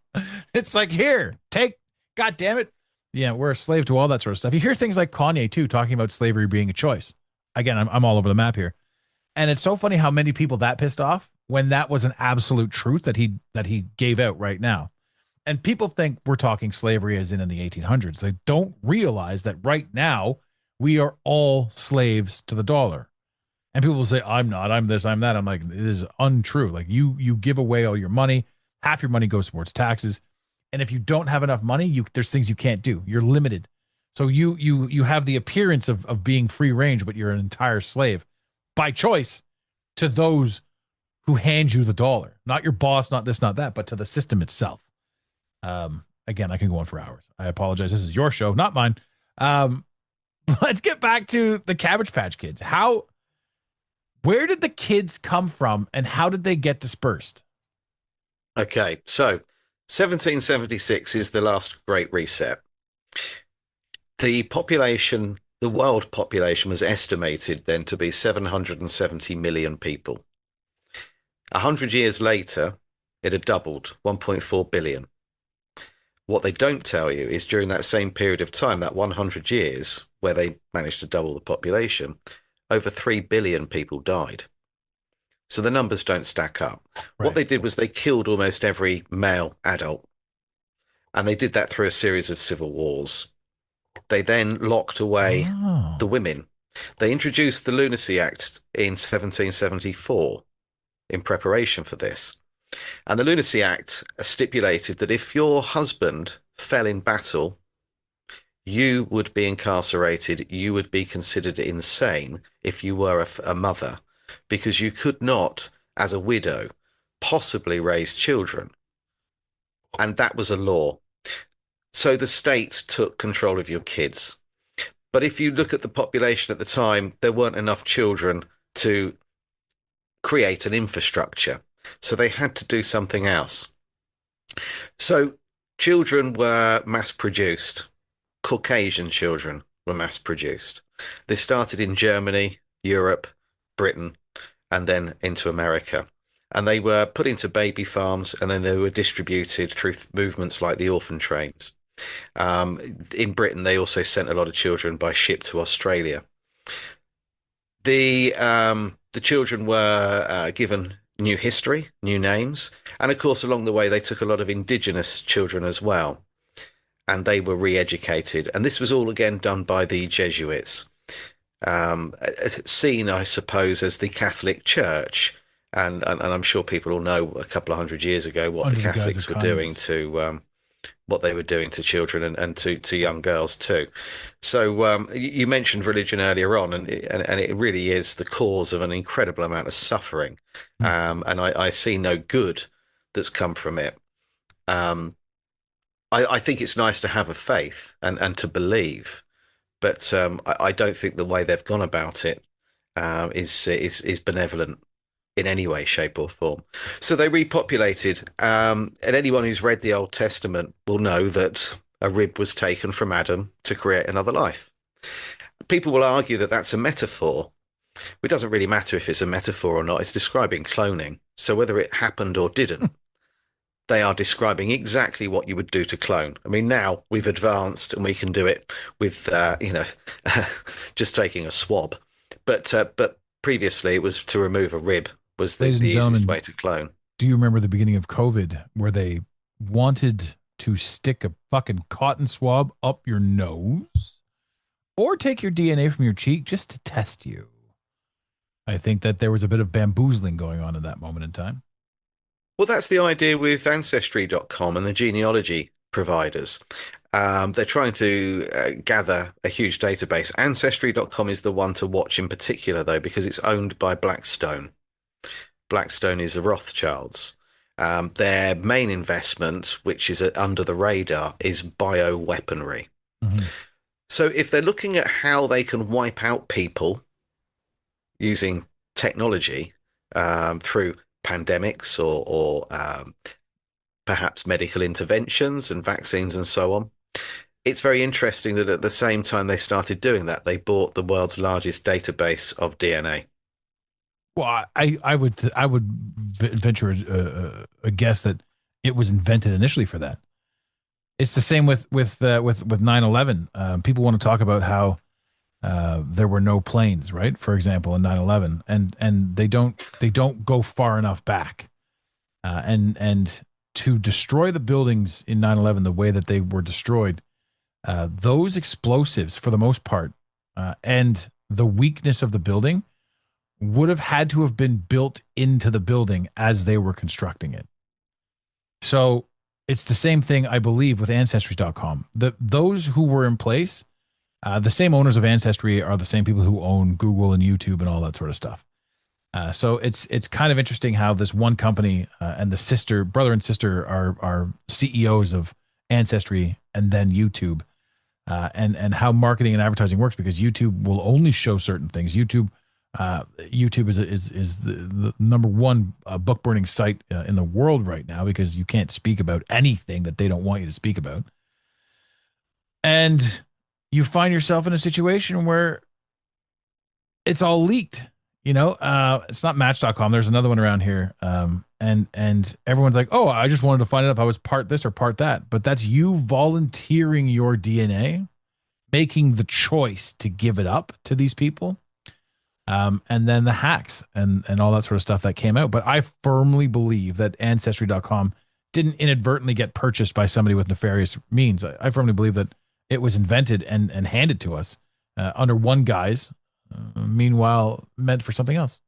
It's like, here, take, God damn it. Yeah, we're a slave to all that sort of stuff. You hear things like Kanye too, talking about slavery being a choice. Again, I'm all over the map here. And it's so funny how many people that pissed off when that was an absolute truth that he gave out right now. And people think we're talking slavery as in the 1800s. They don't realize that right now we are all slaves to the dollar. And people will say, I'm not, I'm this, I'm that. I'm like, it is untrue. Like you give away all your money. Half your money goes towards taxes. And if you don't have enough money, there's things you can't do. You're limited. So you have the appearance of being free range, but you're an entire slave by choice to those who hand you the dollar. Not your boss, not this, not that, but to the system itself. Again, I can go on for hours. I apologize. This is your show, not mine. Let's get back to the Cabbage Patch Kids. Where did the kids come from and how did they get dispersed? Okay, so 1776 is the last Great Reset. The world population was estimated then to be 770 million people. 100 years later, it had doubled, 1.4 billion. What they don't tell you is during that same period of time, that 100 years, where they managed to double the population, over 3 billion people died. So the numbers don't stack up. Right. What they did was they killed almost every male adult. And they did that through a series of civil wars. They then locked away the women. They introduced the Lunacy Act in 1774 in preparation for this. And the Lunacy Act stipulated that if your husband fell in battle, you would be incarcerated. You would be considered insane if you were a mother, because you could not, as a widow, possibly raise children. And that was a law. So the state took control of your kids. But if you look at the population at the time, there weren't enough children to create an infrastructure. So they had to do something else. So children were mass-produced. Caucasian children were mass-produced. They started in Germany, Europe, Britain, and then into America. and they were put into baby farms, and then they were distributed through movements like the orphan trains. In Britain, they also sent a lot of children by ship to Australia. The children were given new history, new names, and of course, along the way, they took a lot of indigenous children as well, and they were re-educated. And this was all again done by the Jesuits, seen, I suppose, as the Catholic Church. And I'm sure people will know a couple of hundred years ago what Under the the guise Catholics of were kindness. doing to what they were doing to children and to young girls too. So you mentioned religion earlier on, and it really is the cause of an incredible amount of suffering, and I see no good that's come from it. I think it's nice to have a faith and to believe, but I don't think the way they've gone about it is benevolent in any way, shape, or form. So they repopulated, and anyone who's read the Old Testament will know that a rib was taken from Adam to create another life. People will argue that that's a metaphor. It doesn't really matter if it's a metaphor or not. It's describing cloning. So whether it happened or didn't, they are describing exactly what you would do to clone. I mean, now we've advanced and we can do it with, just taking a swab. But previously it was to remove a rib was the Ladies and easiest gentlemen, way to clone. do you remember the beginning of COVID where they wanted to stick a fucking cotton swab up your nose or take your DNA from your cheek just to test you? I think that there was a bit of bamboozling going on in that moment in time. Well, that's the idea with Ancestry.com and the genealogy providers. They're trying to gather a huge database. Ancestry.com is the one to watch in particular, though, because it's owned by Blackstone. Blackstone is the Rothschilds. Their main investment, which is under the radar, is bioweaponry. Mm-hmm. So if they're looking at how they can wipe out people using technology through pandemics or perhaps medical interventions and vaccines and so on, it's very interesting that at the same time they started doing that, they bought the world's largest database of DNA. Well, I would venture a guess that it was invented initially for that. It's the same with 9/11. People want to talk about how there were no planes, right? For example, in 9/11, and they don't go far enough back, and to destroy the buildings in 9/11 the way that they were destroyed, those explosives for the most part, and the weakness of the building would have had to have been built into the building as they were constructing it. So it's the same thing, I believe, with Ancestry.com. Those who were in place, the same owners of Ancestry are the same people who own Google and YouTube and all that sort of stuff. So it's kind of interesting how this one company and the brother and sister are CEOs of Ancestry and then YouTube, and how marketing and advertising works, because YouTube will only show certain things. YouTube is the number one book burning site in the world right now, because you can't speak about anything that they don't want you to speak about. And you find yourself in a situation where it's all leaked. It's not Match.com. There's another one around here. And everyone's like, oh, I just wanted to find out if I was part this or part that. But that's you volunteering your DNA, making the choice to give it up to these people. And then the hacks and all that sort of stuff that came out. But I firmly believe that Ancestry.com didn't inadvertently get purchased by somebody with nefarious means. I firmly believe that it was invented and handed to us under one guise, meanwhile meant for something else.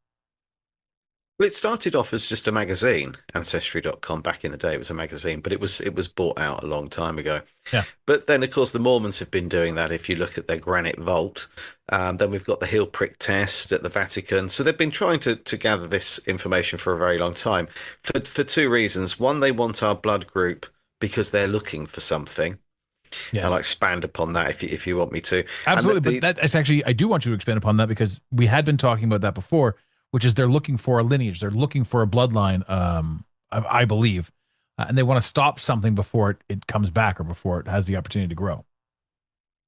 Well, it started off as just a magazine, Ancestry.com. Back in the day, it was a magazine, but it was bought out a long time ago. Yeah. But then, of course, the Mormons have been doing that. If you look at their granite vault, then we've got the heel prick test at the Vatican. So they've been trying to gather this information for a very long time for two reasons. One, they want our blood group because they're looking for something. Yes. I'll expand upon that if you want me to. Absolutely. But that's actually, I do want you to expand upon that, because we had been talking about that before, which is they're looking for a lineage. They're looking for a bloodline, I believe. And they want to stop something before it comes back or before it has the opportunity to grow.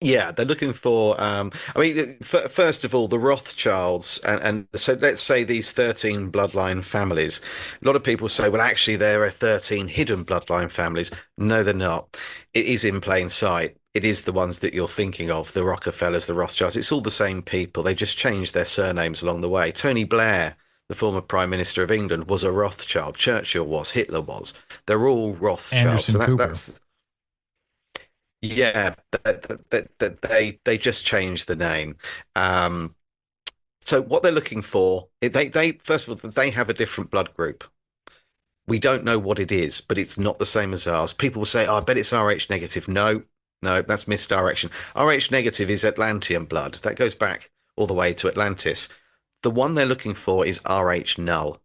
Yeah, they're looking for. I mean, first of all, the Rothschilds, and so let's say these 13 bloodline families. A lot of people say, well, actually, there are 13 hidden bloodline families. No, they're not. It is in plain sight. It is the ones that you're thinking of, the Rockefellers, the Rothschilds. It's all the same people. They just changed their surnames along the way. Tony Blair, the former Prime Minister of England, was a Rothschild. Churchill was. Hitler was. They're all Rothschilds. So Anderson Cooper. that's yeah, they just changed the name. Um, so what they're looking for, they first of all, they have a different blood group. We don't know what it is, but it's not the same as ours. People will say, "Oh, I bet it's Rh negative." No, no, that's misdirection. Rh negative is Atlantean blood. That goes back all the way to Atlantis. The one they're looking for is Rh null.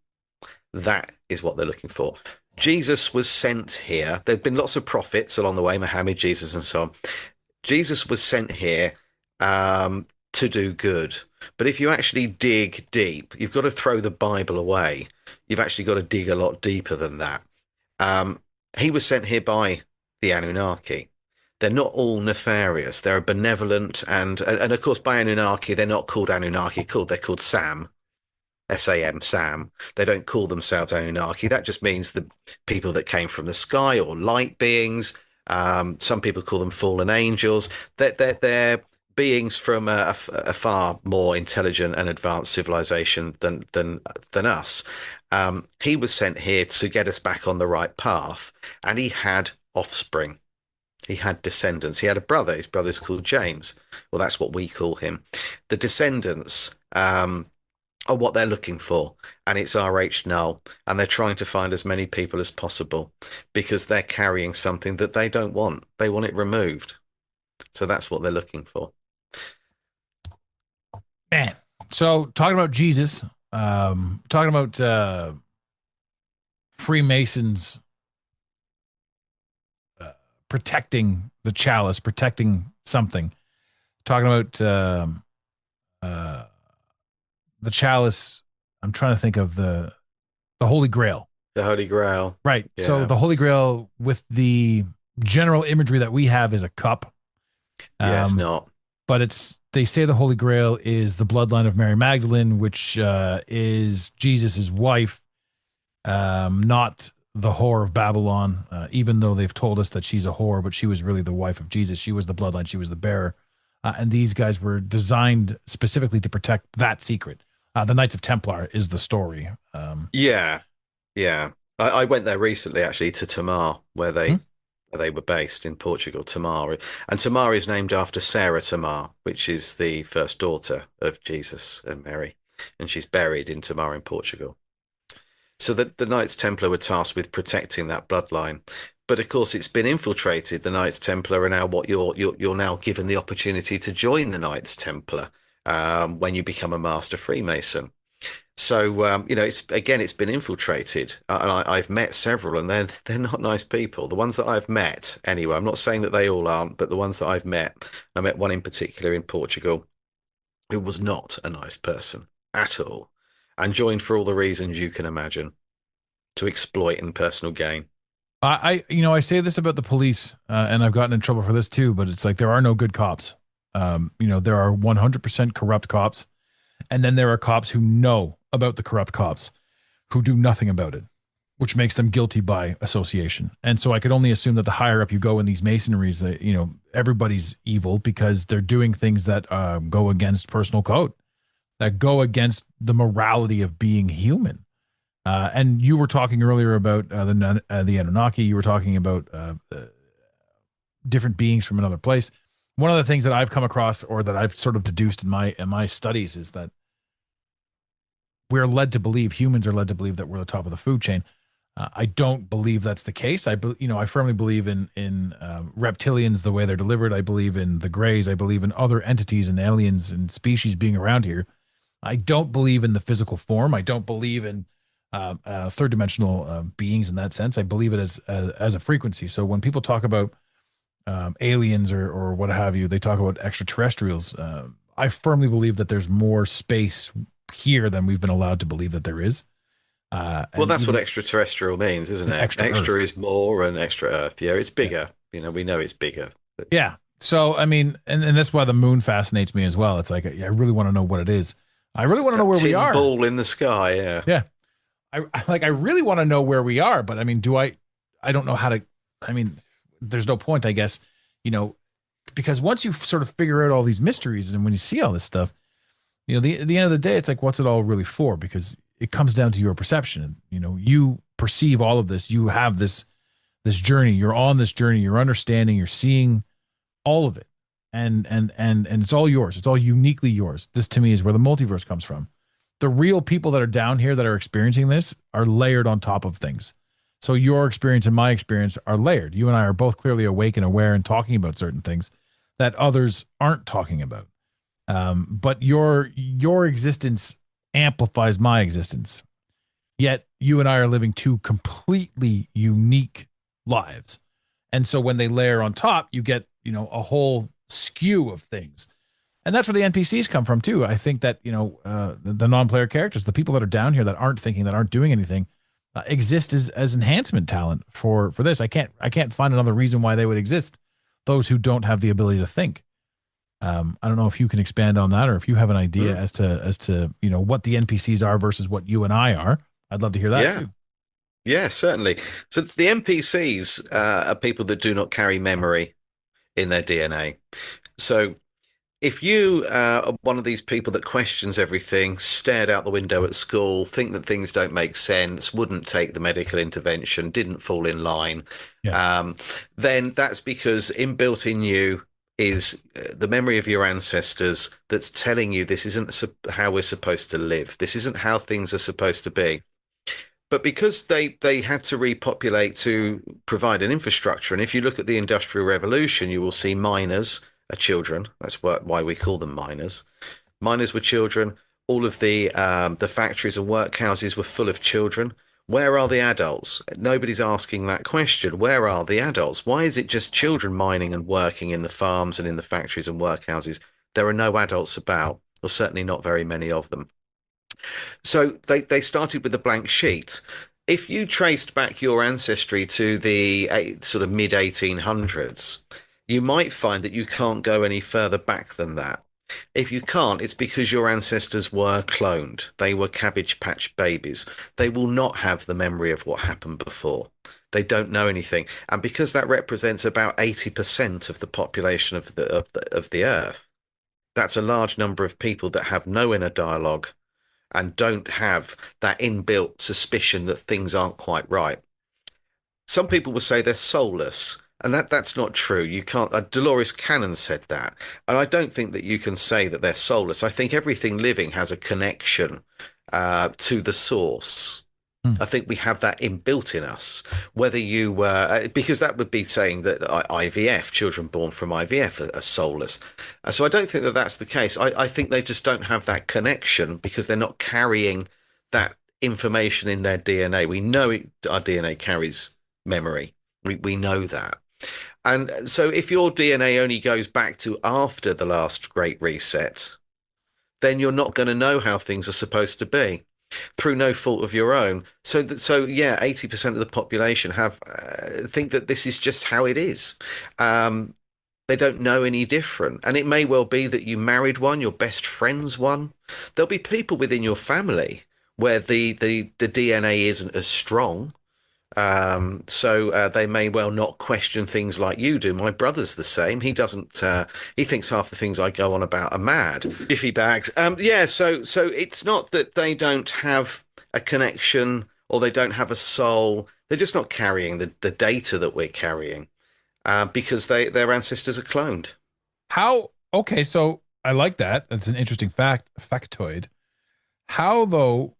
That is what they're looking for. Jesus was sent here. There've been lots of prophets along the way, Muhammad, Jesus, and so on. Jesus was sent here to do good. But if you actually dig deep, you've got to throw the Bible away. You've actually got to dig a lot deeper than that. He was sent here by the Anunnaki. They're not all nefarious. They're benevolent, and of course, by Anunnaki, they're not called Anunnaki. They're called Sam. SAM, Sam. They don't call themselves Anunnaki. That just means the people that came from the sky or light beings. Some people call them fallen angels. They're beings from a far more intelligent and advanced civilization than us. He was sent here to get us back on the right path, and he had offspring. He had descendants. He had a brother. His brother's called James. Well, that's what we call him. The descendants are what they're looking for, and it's Rh null, and they're trying to find as many people as possible because they're carrying something that they don't want. They want it removed. So that's what they're looking for. Man. So talking about Jesus, talking about Freemasons protecting the chalice, protecting something, talking about the chalice. I'm trying to think of the Holy Grail. The Holy Grail. Right. Yeah. So the Holy Grail, with the general imagery that we have, is a cup. Yeah, it's not. But they say the Holy Grail is the bloodline of Mary Magdalene, which is Jesus's wife, not the whore of Babylon, even though they've told us that she's a whore, but she was really the wife of Jesus. She was the bloodline. She was the bearer. And these guys were designed specifically to protect that secret. The Knights of Templar is the story. Yeah. I went there recently, actually, to Tamar, where they were based in Portugal, Tamar. And Tamar is named after Sarah Tamar, which is the first daughter of Jesus and Mary. And she's buried in Tamar in Portugal. So the Knights Templar were tasked with protecting that bloodline. But of course, it's been infiltrated. The Knights Templar are now what you're now given the opportunity to join the Knights Templar when you become a Master Freemason. So it's been infiltrated, and I've met several, and they're not nice people. The ones that I've met, anyway. I'm not saying that they all aren't, but the ones that I've met, I met one in particular in Portugal, who was not a nice person at all, and joined for all the reasons you can imagine, to exploit and personal gain. I say this about the police, and I've gotten in trouble for this too, but it's like there are no good cops. There are 100% corrupt cops, and then there are cops who know about the corrupt cops who do nothing about it, which makes them guilty by association. And so I could only assume that the higher up you go in these masonries, that everybody's evil because they're doing things that go against personal code, that go against the morality of being human. And you were talking earlier about the Anunnaki. You were talking about different beings from another place. One of the things that I've come across, or that I've sort of deduced in my studies, is that humans are led to believe that we're the top of the food chain. I don't believe that's the case. I firmly believe in reptilians, the way they're delivered. I believe in the Greys. I believe in other entities and aliens and species being around here. I don't believe in the physical form. I don't believe in third dimensional beings in that sense. I believe it as a frequency. So when people talk about aliens or what have you, they talk about extraterrestrials. I firmly believe that there's more space here than we've been allowed to believe that there is. Well, that's what extraterrestrial means, isn't it? Extra is more, and extra Earth. Yeah, it's bigger. We know it's bigger. Yeah. So, I mean, and that's why the moon fascinates me as well. It's like, I really want to know what it is. I really want to know That where we tin are. ball in the sky. Yeah. Yeah. I really want to know where we are, but I mean, I don't know how to, I mean, there's no point, I guess, you know, because once you sort of figure out all these mysteries and when you see all this stuff, you know, at the end of the day, it's like, what's it all really for? Because it comes down to your perception. You know, you perceive all of this. You have this journey. You're on this journey. You're understanding. You're seeing all of it, and it's all yours. It's all uniquely yours. This to me is where the multiverse comes from. The real people that are down here that are experiencing this are layered on top of things. So your experience and my experience are layered. You and I are both clearly awake and aware and talking about certain things that others aren't talking about. But your existence amplifies my existence. Yet you and I are living two completely unique lives. And so when they layer on top, you get, you know, a whole skew of things. And that's where the NPCs come from too. I think that, you know, the non-player characters, the people that are down here that aren't thinking, that aren't doing anything, exist as enhancement talent for this. I can't find another reason why they would exist. Those who don't have the ability to think. I don't know if you can expand on that, or if you have an idea as to you know what the NPCs are versus what you and I are. I'd love to hear that too. Yeah, certainly. So the NPCs are people that do not carry memory in their DNA. So if you are one of these people that questions everything, stared out the window at school, think that things don't make sense, wouldn't take the medical intervention, didn't fall in line, then that's because inbuilt in you is the memory of your ancestors that's telling you this isn't how we're supposed to live. This isn't how things are supposed to be. But because they had to repopulate to provide an infrastructure, and if you look at the Industrial Revolution, you will see miners are children. That's why we call them miners. Miners were children. All of the factories and workhouses were full of children. Where are the adults? Nobody's asking that question. Where are the adults? Why is it just children mining and working in the farms and in the factories and workhouses? There are no adults about, or certainly not very many of them. So they started with a blank sheet. If you traced back your ancestry to the sort of mid 1800s, you might find that you can't go any further back than that. If you can't, it's because your ancestors were cloned. They were Cabbage Patch babies. They will not have the memory of what happened before. They don't know anything. And because that represents about 80% of the population of the Earth, that's a large number of people that have no inner dialogue and don't have that inbuilt suspicion that things aren't quite right. Some people will say they're soulless, and that's not true. You can't. Dolores Cannon said that, and I don't think that you can say that they're soulless. I think everything living has a connection to the source. I think we have that inbuilt in us, whether you because that would be saying that IVF, children born from IVF are soulless. So I don't think that that's the case. I think they just don't have that connection because they're not carrying that information in their DNA. We know our DNA carries memory. We know that. And so if your DNA only goes back to after the last Great Reset, then you're not going to know how things are supposed to be, through no fault of your own. So yeah, 80% of the population have think that this is just how it is. They don't know any different. And it may well be that you married one, your best friend's one. There'll be people within your family where the DNA isn't as strong. So they may well not question things like you do. My brother's the same. He doesn't. He thinks half the things I go on about are mad. Jiffy bags. Yeah. So it's not that they don't have a connection or they don't have a soul. They're just not carrying the data that we're carrying because their ancestors are cloned. How? Okay, so I like that. That's an interesting factoid. How though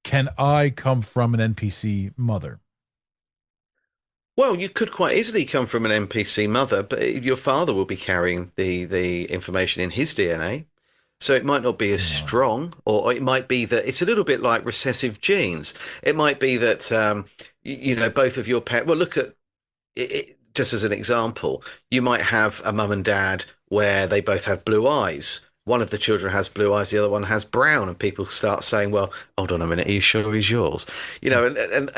can I come from an NPC mother? Well, you could quite easily come from an NPC mother, but your father will be carrying the information in his DNA. So it might not be as strong, or it might be that it's a little bit like recessive genes. It might be that, both of your parents, well, look at it, just as an example, you might have a mum and dad where they both have blue eyes. One of the children has blue eyes, the other one has brown, and people start saying, well, hold on a minute, are you sure he's yours? And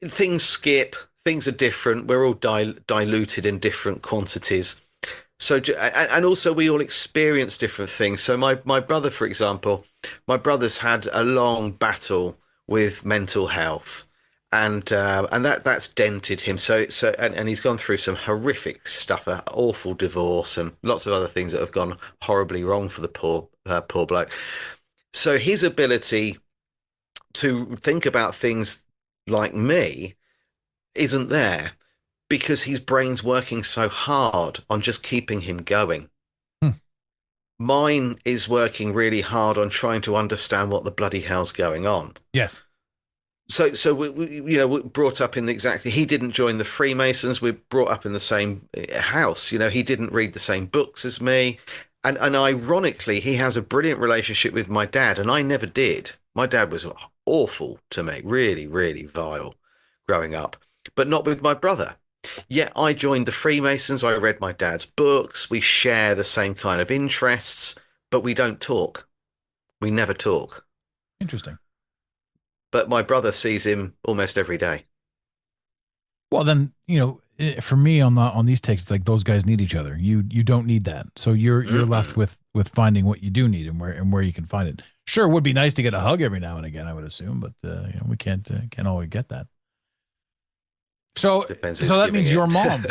things skip. Things are different. We're all diluted in different quantities. So, and also we all experience different things. So my brother, for example, my brother's had a long battle with mental health, and that's dented him. And he's gone through some horrific stuff, an awful divorce, and lots of other things that have gone horribly wrong for the poor bloke. So his ability to think about things like me isn't there because his brain's working so hard on just keeping him going. Hmm. Mine is working really hard on trying to understand what the bloody hell's going on. Yes. So we brought up in exactly. He didn't join the Freemasons. We brought up in the same house. He didn't read the same books as me, and ironically, he has a brilliant relationship with my dad, and I never did. My dad was awful to me, really, really vile, growing up, but not with my brother. Yet I joined the Freemasons. I read my dad's books. We share the same kind of interests, but we don't talk. We never talk. Interesting. But my brother sees him almost every day. Well, then, for me on these takes, it's like those guys need each other. You don't need that. So you're left with finding what you do need and where you can find it. Sure, it would be nice to get a hug every now and again, I would assume, but we can't always get that. So Depends so that means it. your mom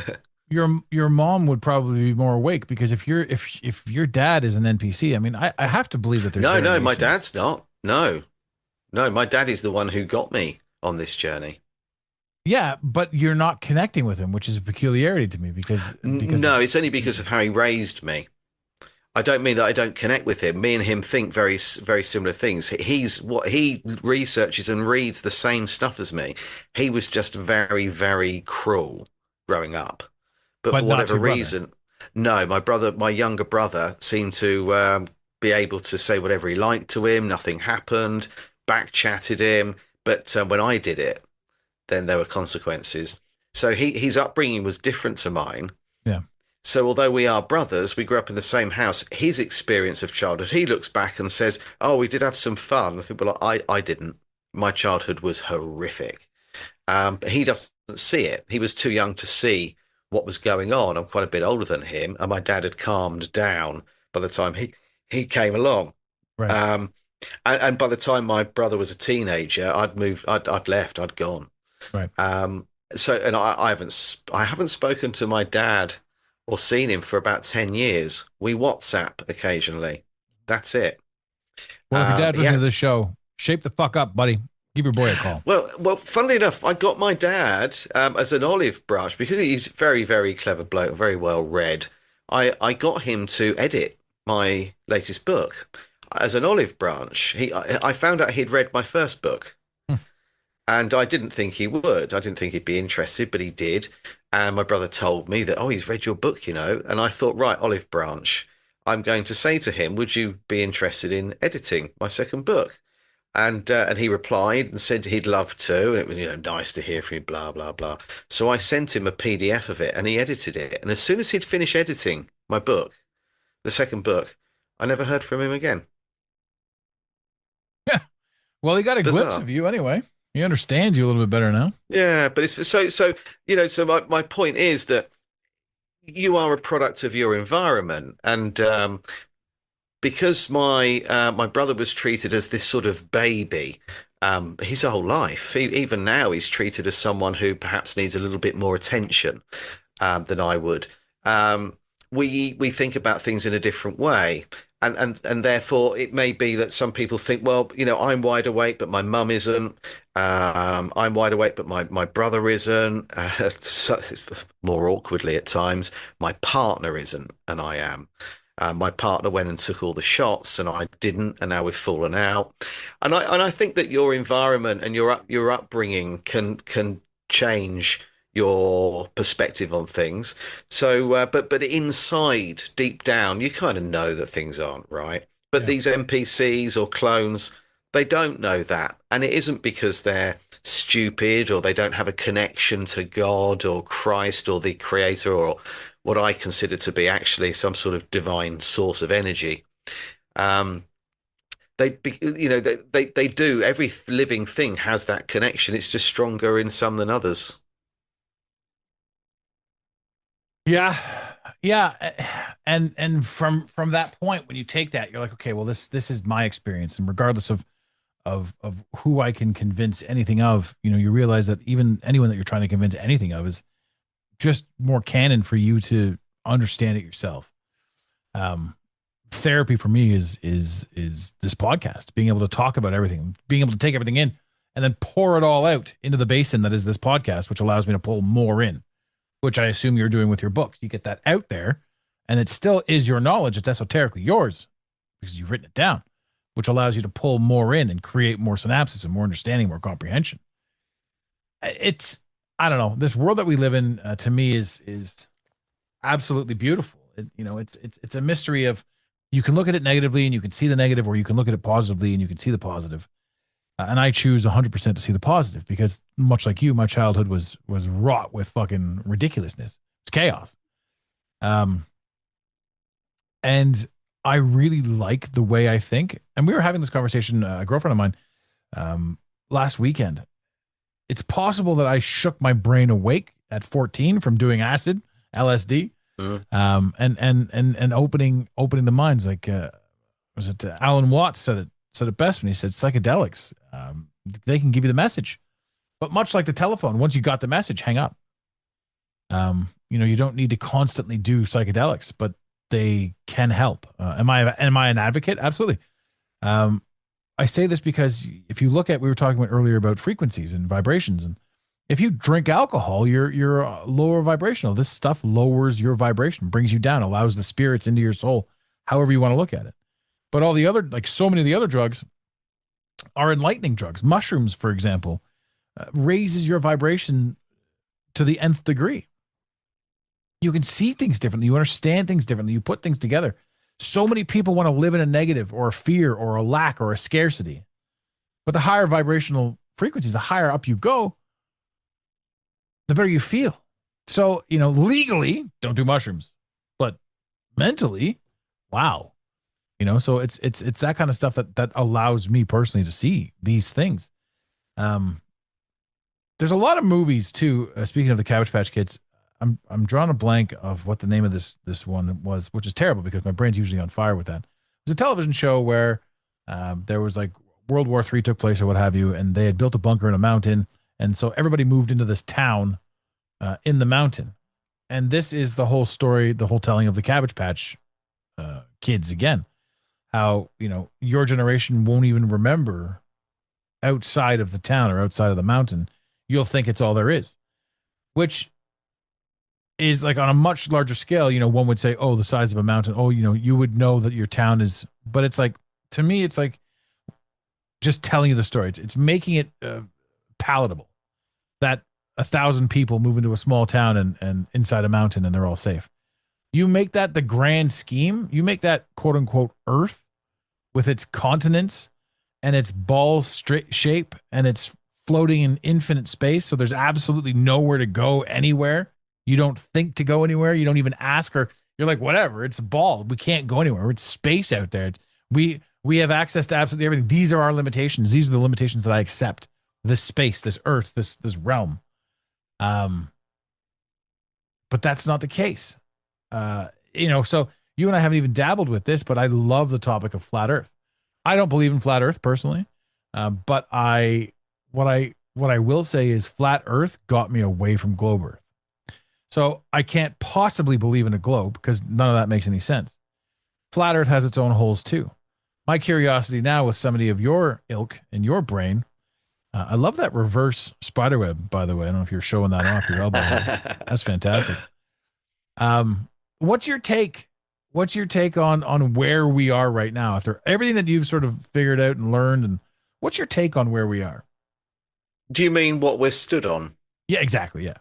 your mom would probably be more awake because if your dad is an NPC, I mean, I have to believe that there's No, my variations. dad's not. No, my dad is the one who got me on this journey. Yeah, but you're not connecting with him, which is a peculiarity to me because No, it's only because of how he raised me. I don't mean that I don't connect with him. Me and him think very, very similar things. He researches and reads the same stuff as me. He was just very, very cruel growing up, but but for not to whatever your brother. reason, no. My younger brother, seemed to be able to say whatever he liked to him. Nothing happened. Back chatted him, but when I did it, then there were consequences. So his upbringing was different to mine. Yeah. So although we are brothers, we grew up in the same house. His experience of childhood, he looks back and says, "Oh, we did have some fun." I think, well, I didn't. My childhood was horrific. But he doesn't see it. He was too young to see what was going on. I'm quite a bit older than him, and my dad had calmed down by the time he came along. Right. Um, and by the time my brother was a teenager, I'd moved, I'd left, I'd gone. Right. And I haven't spoken to my dad or seen him for about 10 years. We WhatsApp occasionally. That's it. Well, if your dad's listening Yeah. to this show, shape the fuck up, buddy. Give your boy a call. Well, funnily enough, I got my dad as an olive branch because he's very, very clever bloke, very well read. I got him to edit my latest book as an olive branch. I found out he'd read my first book. Hmm. And I didn't think he would. I didn't think he'd be interested, but he did. And my brother told me that, oh, he's read your book, And I thought, right, Olive Branch, I'm going to say to him, would you be interested in editing my second book? And he replied and said he'd love to. And it was, nice to hear from you, blah, blah, blah. So I sent him a PDF of it and he edited it. And as soon as he'd finished editing my book, the second book, I never heard from him again. Yeah. Well, he got a glimpse Bizarre. of you anyway. He understands you a little bit better now. Yeah, but it's so my point is that you are a product of your environment, and because my brother was treated as this sort of baby his whole life, even now he's treated as someone who perhaps needs a little bit more attention than I would. We think about things in a different way. And therefore it may be that some people think, well, I'm wide awake, but my mum isn't. I'm wide awake, but my brother isn't. More awkwardly at times, my partner isn't, and I am. My partner went and took all the shots, and I didn't, and now we've fallen out. And I think that your environment and your upbringing can change your perspective on things. So, but inside, deep down, you kind of know that things aren't right. But Yeah. these NPCs or clones, they don't know that, and it isn't because they're stupid or they don't have a connection to God or Christ or the Creator or what I consider to be actually some sort of divine source of energy. Um, they do. Every living thing has that connection. It's just stronger in some than others. Yeah. Yeah, and from that point, when you take that, you're like, okay, well, this is my experience, and regardless of who I can convince anything of, you realize that even anyone that you're trying to convince anything of is just more canon for you to understand it yourself. Um, Therapy for me is this podcast, being able to talk about everything, being able to take everything in, and then pour it all out into the basin that is this podcast, which allows me to pull more in, which I assume you're doing with your books. You get that out there, and it still is your knowledge. It's esoterically yours because you've written it down, which allows you to pull more in and create more synapses and more understanding, more comprehension. It's, I don't know, this world that we live in, to me is absolutely beautiful. It's a mystery of, you can look at it negatively and you can see the negative, or you can look at it positively and you can see the positive. And I choose 100% to see the positive because, much like you, my childhood was wrought with fucking ridiculousness. It's chaos. And I really like the way I think. And we were having this conversation, a girlfriend of mine, last weekend. It's possible that I shook my brain awake at 14 from doing acid, LSD, and opening the minds. Like, was it Alan Watts said it best when he said psychedelics, they can give you the message, but much like the telephone, once you got the message, hang up. You don't need to constantly do psychedelics, but they can help. Am I an advocate? Absolutely. I say this because if you look at, we were talking about earlier about frequencies and vibrations, and if you drink alcohol, you're lower vibrational. This stuff lowers your vibration, brings you down, allows the spirits into your soul, however you want to look at it. But all the other, like so many of the other drugs, are enlightening drugs. Mushrooms, for example, raises your vibration to the nth degree. You can see things differently. You understand things differently. You put things together. So many people want to live in a negative or a fear or a lack or a scarcity. But the higher vibrational frequencies, the higher up you go, the better you feel. So, legally, don't do mushrooms. But mentally, wow. So it's that kind of stuff that allows me personally to see these things. There's a lot of movies too. Speaking of the Cabbage Patch Kids, I'm drawing a blank of what the name of this one was, which is terrible because my brain's usually on fire with that. It was a television show where there was like World War III took place or what have you, and they had built a bunker in a mountain, and so everybody moved into this town in the mountain. And this is the whole story, the whole telling of the Cabbage Patch Kids again. How, your generation won't even remember outside of the town or outside of the mountain. You'll think it's all there is, which is like on a much larger scale. One would say, oh, the size of a mountain. Oh, you would know that your town is, but it's like, to me, it's like just telling you the story. It's making it palatable that 1,000 people move into a small town and inside a mountain and they're all safe. You make that the grand scheme. You make that quote unquote Earth with its continents and its ball straight shape and it's floating in infinite space. So there's absolutely nowhere to go anywhere. You don't think to go anywhere. You don't even ask, or you're like, whatever, it's a ball. We can't go anywhere. It's space out there. We have access to absolutely everything. These are our limitations. These are the limitations that I accept. This space, this Earth, this realm. But that's not the case. So you and I haven't even dabbled with this, but I love the topic of flat Earth. I don't believe in flat Earth personally, but what I will say is flat Earth got me away from globe Earth. So I can't possibly believe in a globe because none of that makes any sense. Flat Earth has its own holes too. My curiosity now with somebody of your ilk and your brain, I love that reverse spiderweb, by the way. I don't know if you're showing that off your elbow. That's fantastic. What's your take? What's your take on where we are right now after everything that you've sort of figured out and learned? And what's your take on where we are? Do you mean what we're stood on? Yeah, exactly. Yeah.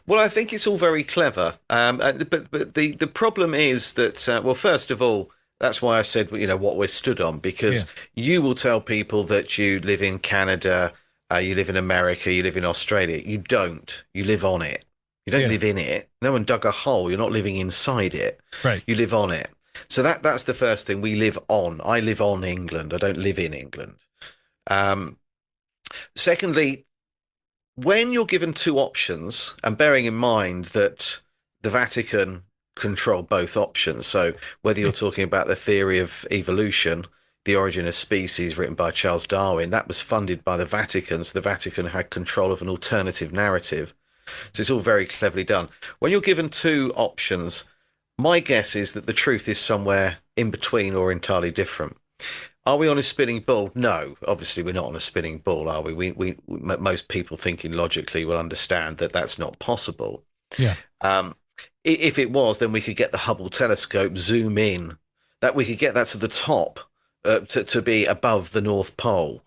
Well, I think it's all very clever. But the problem is that, well, first of all, that's why I said, what we're stood on, because you will tell people that you live in Canada, you live in America, you live in Australia. You don't. You live on it. You don't live in it. No one dug a hole. You're not living inside it. Right. You live on it. So that's the first thing. We live on. I live on England. I don't live in England. Secondly, when you're given two options, and bearing in mind that the Vatican control both options. So whether you're talking about the theory of evolution, The Origin of Species, written by Charles Darwin, that was funded by the Vatican. So the Vatican had control of an alternative narrative. So it's all very cleverly done. When you're given two options, my guess is that the truth is somewhere in between or entirely different. Are we on a spinning ball? No, obviously we're not on a spinning ball, are we? Most people thinking logically will understand that that's not possible. Yeah. If it was, then we could get the Hubble telescope, zoom in, that we could get that to the top, to be above the North Pole,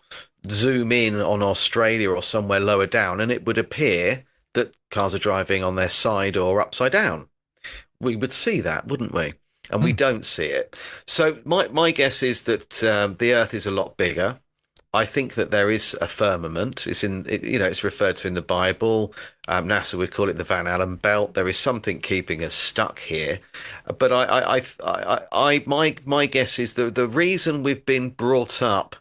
zoom in on Australia or somewhere lower down, and it would appear that cars are driving on their side or upside down. We would see that, wouldn't we? And we don't see it. So my guess is that the Earth is a lot bigger. I think that there is a firmament. It's referred to in the Bible. NASA would call it the Van Allen belt. There is something keeping us stuck here. But my guess is that the reason we've been brought up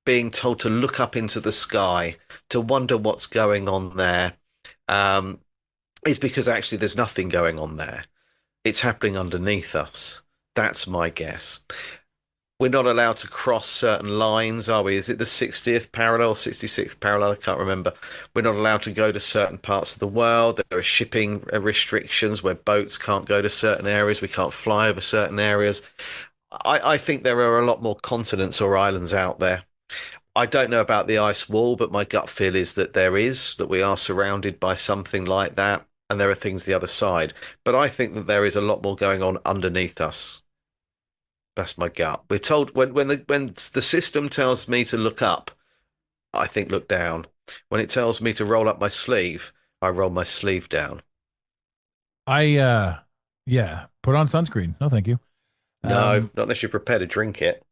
being told to look up into the sky, to wonder what's going on there, is because actually there's nothing going on there. It's happening underneath us. That's my guess. We're not allowed to cross certain lines, are we? Is it the 60th parallel, 66th parallel? I can't remember. We're not allowed to go to certain parts of the world. There are shipping restrictions where boats can't go to certain areas. We can't fly over certain areas. I think there are a lot more continents or islands out there. I don't know about the ice wall, but my gut feel is that we are surrounded by something like that. And there are things the other side. But I think that there is a lot more going on underneath us. That's my gut. We're told when the system tells me to look up, I think look down. When it tells me to roll up my sleeve, I roll my sleeve down. Yeah, put on sunscreen. No, thank you. No, not unless you're prepared to drink it.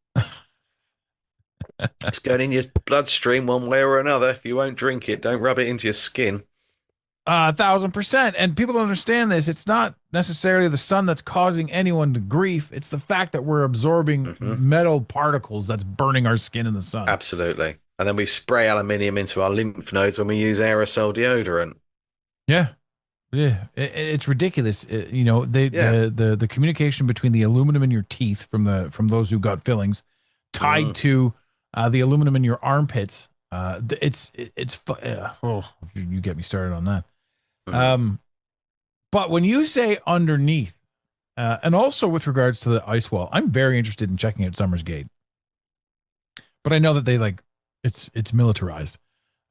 It's going in your bloodstream one way or another. If you won't drink it, don't rub it into your skin. 1,000%. And people don't understand this. It's not necessarily the sun that's causing anyone to grief. It's the fact that we're absorbing metal particles that's burning our skin in the sun. Absolutely. And then we spray aluminium into our lymph nodes when we use aerosol deodorant. Yeah. It's ridiculous. The communication between the aluminum in your teeth from those who got fillings tied to the aluminum in your armpits. You get me started on that. But when you say underneath, and also with regards to the ice wall, I'm very interested in checking out Summers Gate. But I know that it's militarized.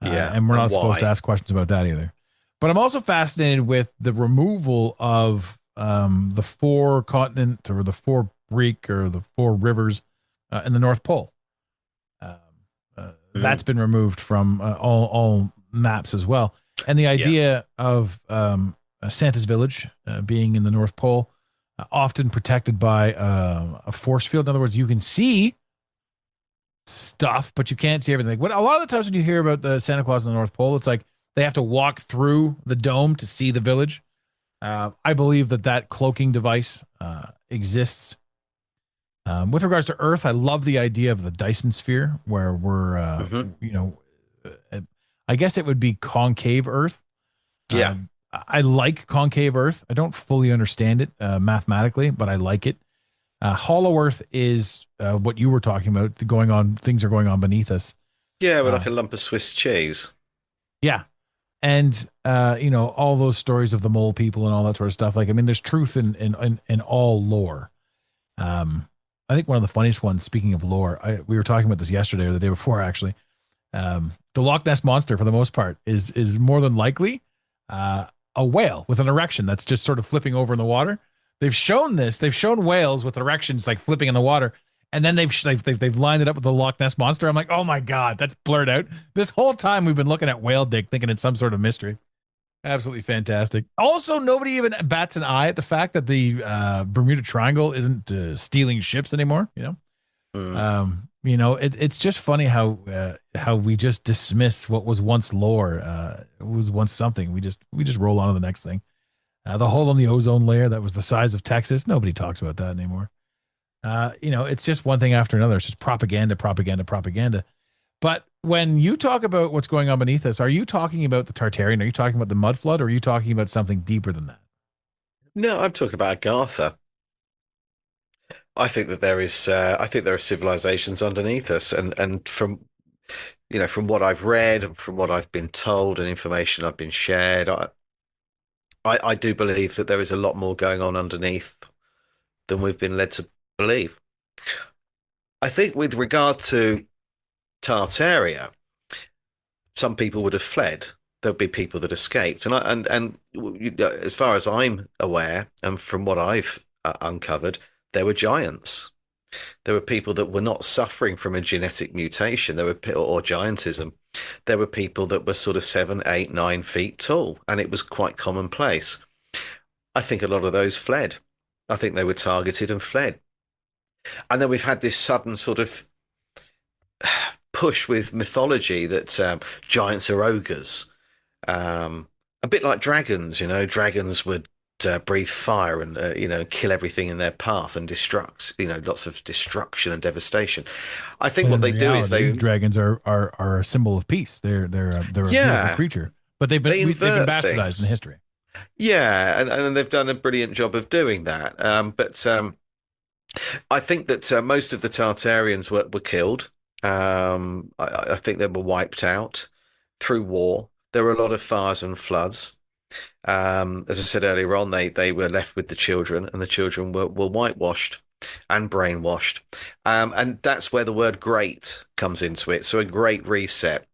And we're not supposed to ask questions about that either. But I'm also fascinated with the removal of the four continent or the four Greek or the four rivers in the North Pole. That's been removed from all maps as well. And the idea of Santa's Village being in the North Pole, often protected by a force field. In other words, you can see stuff, but you can't see everything. A lot of the times when you hear about the Santa Claus in the North Pole, it's like they have to walk through the dome to see the village. I believe that cloaking device exists. With regards to Earth, I love the idea of the Dyson sphere, where we're, I guess it would be concave Earth. I like concave Earth. I don't fully understand it mathematically, but I like it. Hollow Earth is what you were talking about. Things are going on beneath us. Yeah, we're like a lump of Swiss cheese. Yeah. And, all those stories of the mole people and all that sort of stuff. Like, I mean, there's truth in all lore. I think one of the funniest ones, speaking of lore, we were talking about this yesterday or the day before, actually. The Loch Ness Monster, for the most part, is more than likely a whale with an erection that's just sort of flipping over in the water. They've shown this. They've shown whales with erections like flipping in the water, and then they've lined it up with the Loch Ness Monster. I'm like, oh my god, that's blurred out. This whole time we've been looking at whale dick, thinking it's some sort of mystery. Absolutely fantastic. Also, nobody even bats an eye at the fact that the Bermuda Triangle isn't stealing ships anymore. It's just funny how we just dismiss what was once lore. It was once something. We just roll on to the next thing. The hole in the ozone layer that was the size of Texas. Nobody talks about that anymore. It's just one thing after another. It's just propaganda. But when you talk about what's going on beneath us, are you talking about the Tartarian? Are you talking about the mud flood? Or are you talking about something deeper than that? No, I'm talking about Agartha. I think that there is. I think there are civilizations underneath us, and from from what I've read and from what I've been told and information I've been shared, I do believe that there is a lot more going on underneath than we've been led to believe. I think with regard to Tartaria, some people would have fled. There'll be people that escaped, and as far as I'm aware, and from what I've uncovered, there were giants. There were people that were not suffering from a genetic mutation. There were or giantism. There were people that were sort of 7, 8, 9 feet tall, and it was quite commonplace. I think a lot of those fled. I think they were targeted and fled. And then we've had this sudden sort of push with mythology that giants are ogres, a bit like dragons. Dragons would breathe fire and kill everything in their path and destruct. Lots of destruction and devastation. I think When what in they do is reality, dragons are a symbol of peace. They're a beautiful creature, but they've been bastardized things. in history. Yeah, and they've done a brilliant job of doing that. But I think that most of the Tartarians were killed. I think they were wiped out through war. There were a lot of fires and floods. As I said earlier on, they were left with the children, and the children were whitewashed and brainwashed. And that's where the word great comes into it. So a great reset.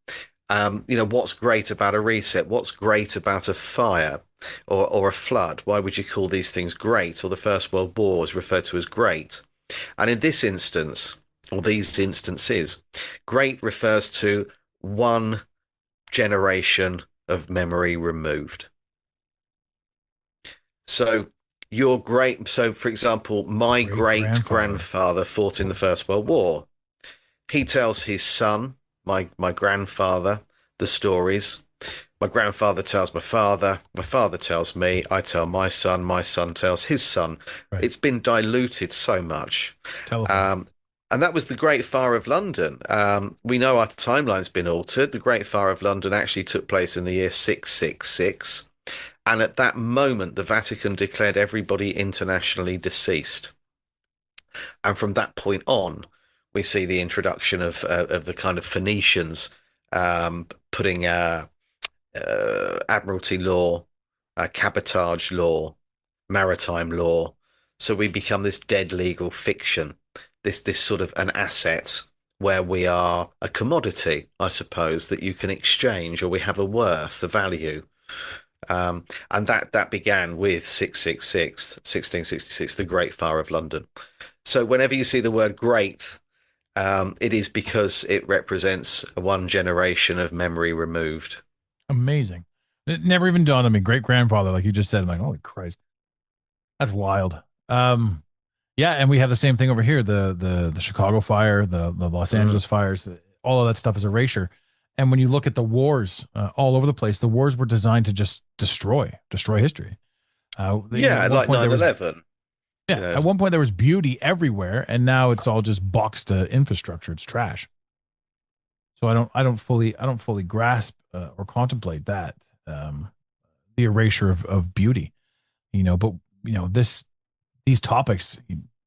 What's great about a reset? What's great about a fire or a flood? Why would you call these things great? Or the First World War is referred to as great. And in this instance, or these instances, great refers to one generation of memory removed. So for example, my great grandfather fought in the First World War. He tells his son, my grandfather, the stories. My grandfather tells my father tells me, I tell my son tells his son. Right. It's been diluted so much. And that was the Great Fire of London. We know our timeline's been altered. The Great Fire of London actually took place in the year 666. And at that moment, the Vatican declared everybody internationally deceased. And from that point on, we see the introduction of the kind of Phoenicians putting admiralty law, cabotage law, maritime law. So we become this dead legal fiction, this sort of an asset where we are a commodity, I suppose, that you can exchange, or we have a worth, a value. And that began with 1666, the Great Fire of London. So whenever you see the word great, it is because it represents one generation of memory removed. Amazing. It never even dawned on me. Great grandfather, like you just said. I'm like, holy Christ, that's wild. Yeah, and we have the same thing over here. The Chicago fire, the Los Angeles fires, all of that stuff is erasure. And when you look at the wars all over the place, the wars were designed to just destroy history. Like 9/11. Yeah, at one point there was beauty everywhere, and now it's all just boxed infrastructure. It's trash. So I don't fully grasp or contemplate that the erasure of beauty. But these topics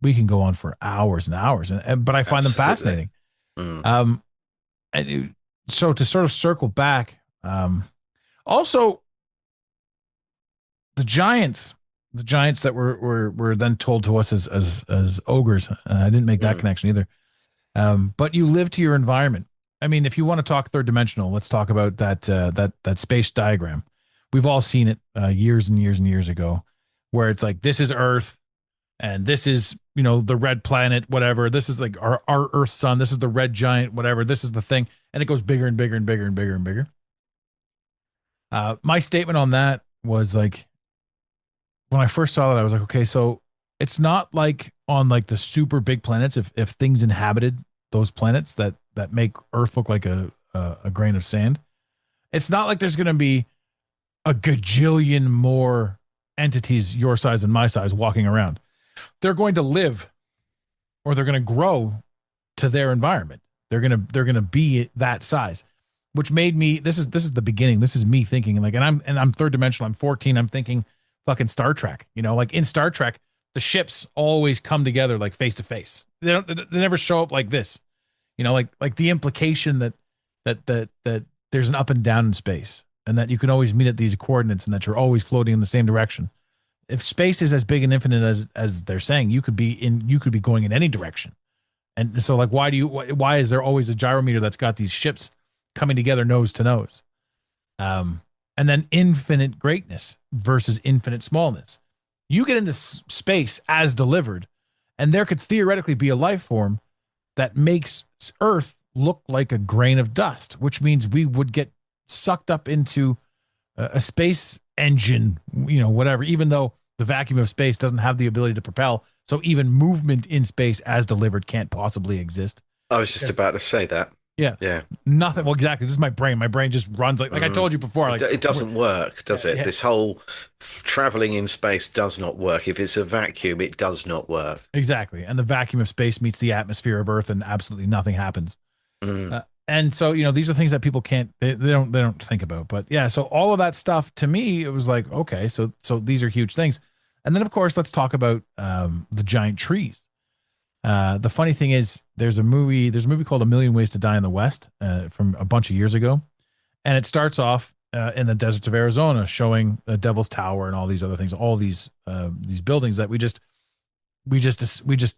we can go on for hours and hours, but I find them fascinating. So to sort of circle back, also the giants that were then told to us as ogres. I didn't make that connection either. But you live to your environment. I mean, if you want to talk third dimensional, let's talk about that space diagram. We've all seen it years and years and years ago, where it's like, this is Earth, and this is the red planet, whatever. This is like our Earth sun. This is the red giant, whatever. This is the thing. And it goes bigger and bigger and bigger and bigger and bigger. My statement on that was like, when I first saw that, I was like, okay, so it's not like on like the super big planets, if things inhabited those planets that make Earth look like a grain of sand, it's not like there's going to be a gajillion more entities your size and my size walking around. They're going to live, or they're going to grow to their environment. They're going to be that size, which made me, this is the beginning. This is me thinking like, and I'm third dimensional. I'm 14. I'm thinking fucking Star Trek. Like in Star Trek, the ships always come together like face to face. They never show up like this. Like the implication that there's an up and down in space, and that you can always meet at these coordinates, and that you're always floating in the same direction. If space is as big and infinite as they're saying, you could be going in any direction. And so, like, why is there always a gyrometer that's got these ships coming together nose to nose? And then infinite greatness versus infinite smallness. You get into space as delivered, and there could theoretically be a life form that makes Earth look like a grain of dust, which means we would get sucked up into a space engine, whatever, even though the vacuum of space doesn't have the ability to propel. So even movement in space as delivered can't possibly exist. I was just about to say that. Yeah. Nothing. Well, exactly. This is my brain. My brain just runs like I told you before. Like it doesn't work, does it? Yeah. This whole traveling in space does not work. If it's a vacuum, it does not work. Exactly. And the vacuum of space meets the atmosphere of Earth, and absolutely nothing happens. And so, these are things that people they don't think about. But yeah, so all of that stuff, to me, it was like, okay, so these are huge things. And then, of course, let's talk about the giant trees. The funny thing is, there's a movie called A Million Ways to Die in the West from a bunch of years ago. And it starts off in the deserts of Arizona, showing the Devil's Tower and all these other things, all these buildings that we just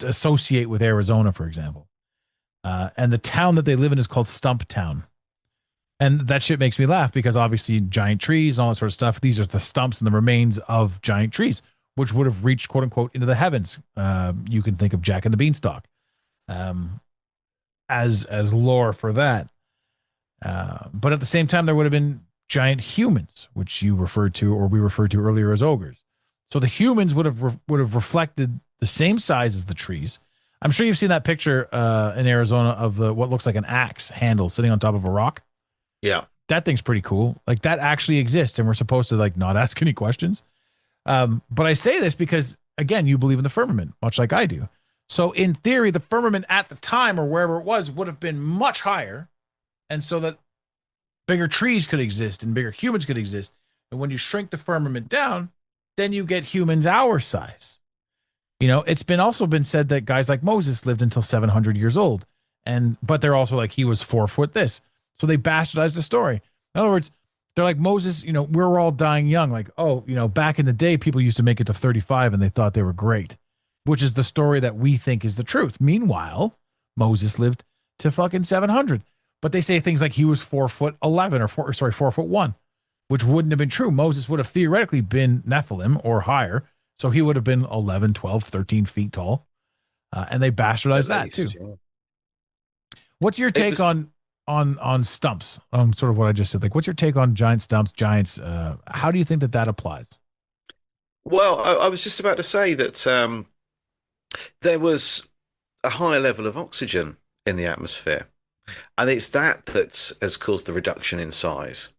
associate with Arizona, for example. And the town that they live in is called Stump Town. And that shit makes me laugh because obviously giant trees and all that sort of stuff. These are the stumps and the remains of giant trees, which would have reached, quote unquote, into the heavens. You can think of Jack and the Beanstalk as lore for that. But at the same time, there would have been giant humans, which you referred to, or we referred to earlier, as ogres. So the humans would have reflected the same size as the trees. I'm sure you've seen that picture in Arizona of what looks like an axe handle sitting on top of a rock. Yeah. That thing's pretty cool. Like, that actually exists, and we're supposed to like not ask any questions. But I say this because, again, you believe in the firmament, much like I do. So in theory, the firmament at the time, or wherever it was, would have been much higher. And so that bigger trees could exist and bigger humans could exist. And when you shrink the firmament down, then you get humans our size. It's also been said that guys like Moses lived until 700 years old. But they're also like, he was 4 foot this. So they bastardized the story. In other words, they're like, Moses, we're all dying young. Like, back in the day, people used to make it to 35 and they thought they were great, which is the story that we think is the truth. Meanwhile, Moses lived to fucking 700. But they say things like he was 4'11" or 4'1", which wouldn't have been true. Moses would have theoretically been Nephilim or higher. So he would have been 11, 12, 13 feet tall. And they bastardized that too. Yeah. What's your take on stumps? Sort of what I just said. Like, what's your take on giant stumps, giants? How do you think that applies? Well, I was just about to say that there was a higher level of oxygen in the atmosphere. And it's that has caused the reduction in size.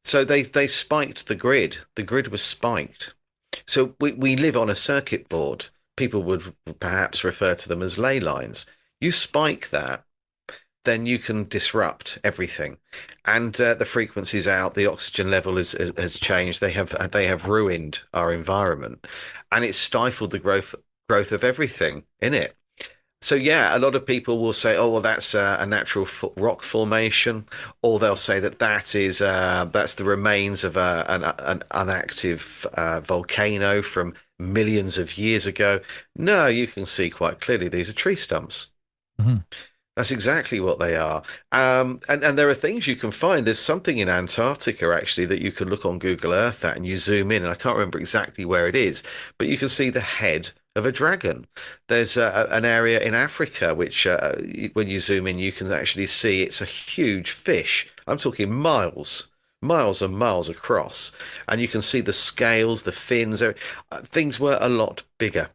So they spiked the grid. The grid was spiked. So we live on a circuit board. People would perhaps refer to them as ley lines. You spike that, then you can disrupt everything. And the frequency's out, the oxygen level has changed. They have ruined our environment, and it's stifled the growth of everything in it. So yeah, a lot of people will say, oh, well, that's a natural rock formation, or they'll say that's the remains of an inactive volcano from millions of years ago. No, you can see quite clearly these are tree stumps. Mm-hmm. That's exactly what they are. And there are things you can find. There's something in Antarctica, actually, that you can look on Google Earth at, and you zoom in, and I can't remember exactly where it is, but you can see the head of a dragon. There's an area in Africa which, when you zoom in, you can actually see it's a huge fish. I'm talking miles and miles across, and you can see the scales, the fins. Things were a lot bigger.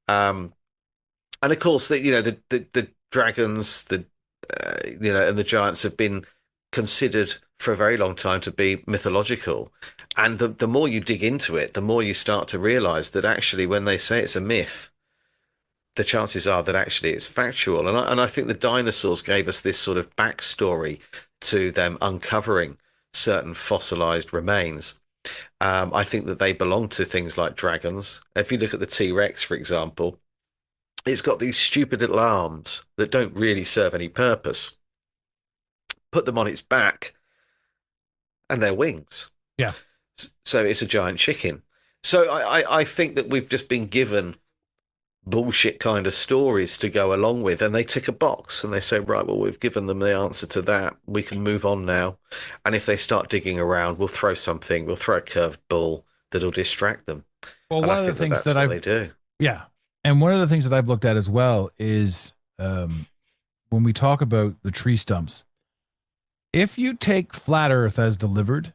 And of course, the dragons, and the giants have been considered for a very long time to be mythological. And the more you dig into it, the more you start to realize that actually when they say it's a myth, the chances are that actually it's factual. And I think the dinosaurs gave us this sort of backstory to them uncovering certain fossilized remains. I think that they belong to things like dragons. If you look at the T-Rex, for example, it's got these stupid little arms that don't really serve any purpose. Put them on its back, and they're wings. Yeah. So it's a giant chicken. So I think that we've just been given bullshit kind of stories to go along with, and they tick a box and they say, right, well, we've given them the answer to that. We can move on now. And if they start digging around, we'll throw a curved ball that'll distract them. Well, And one I of the think that things that's that what they do. yeah. And one of the things that I've looked at as well is when we talk about the tree stumps, if you take flat Earth as delivered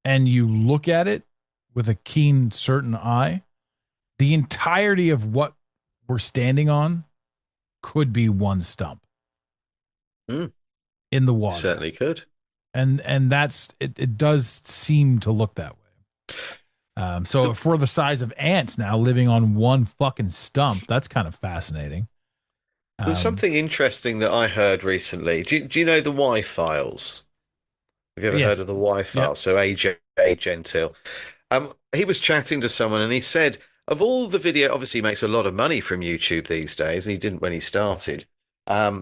and you look at it with a keen, certain eye, the entirety of what we're standing on could be one stump in the water. Certainly could. And that's it does seem to look that way. So if we're the size of ants now living on one fucking stump, that's kind of fascinating. There's something interesting that I heard recently. Do you know the Y files? Have you ever heard of the Y files? So AJ Gentile. He was chatting to someone and he said, of all the video, obviously he makes a lot of money from YouTube these days, and he didn't when he started.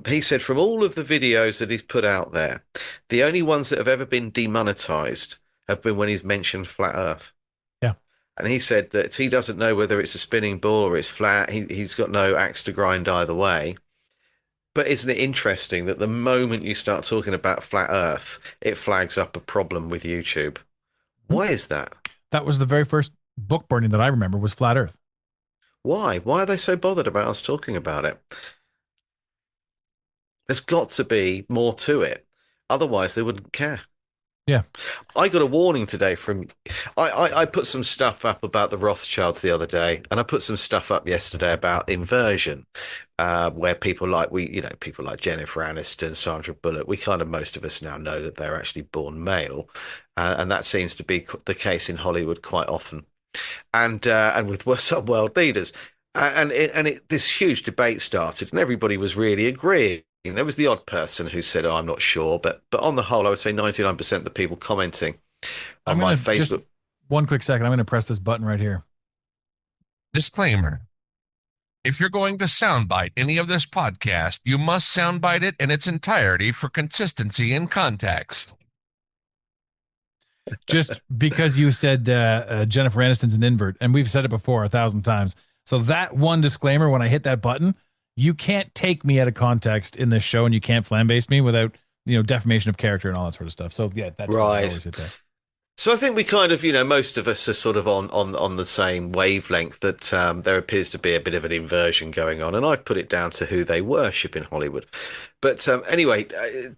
He said from all of the videos that he's put out there, the only ones that have ever been demonetized have been when he's mentioned flat Earth. Yeah. And he said that he doesn't know whether it's a spinning ball or it's flat. He's got no axe to grind either way. But isn't it interesting that the moment you start talking about flat Earth, it flags up a problem with YouTube? Why is that? That was the very first book burning that I remember was flat Earth. Why? Why are they so bothered about us talking about it? There's got to be more to it. Otherwise, they wouldn't care. Yeah. I got a warning today from... I put some stuff up about the Rothschilds the other day, and I put some stuff up yesterday about inversion, where people like people like Jennifer Aniston, Sandra Bullock, most of us now know that they're actually born male, and that seems to be the case in Hollywood quite often, and with some world leaders, this huge debate started, and everybody was really agreeing. There was the odd person who said, "Oh, I'm not sure," but on the whole, I would say 99% of the people commenting on my Facebook. Just one quick second, I'm going to press this button right here. Disclaimer. If you're going to soundbite any of this podcast, you must soundbite it in its entirety for consistency and context. Just because you said Jennifer Aniston's an invert, and we've said it before 1,000 times. So that one disclaimer, when I hit that button, you can't take me out of context in this show, and you can't flambase me without, defamation of character and all that sort of stuff. So yeah, that's right. I always hit that. So I think we kind of, most of us are sort of on the same wavelength that there appears to be a bit of an inversion going on, and I've put it down to who they worship in Hollywood. But anyway,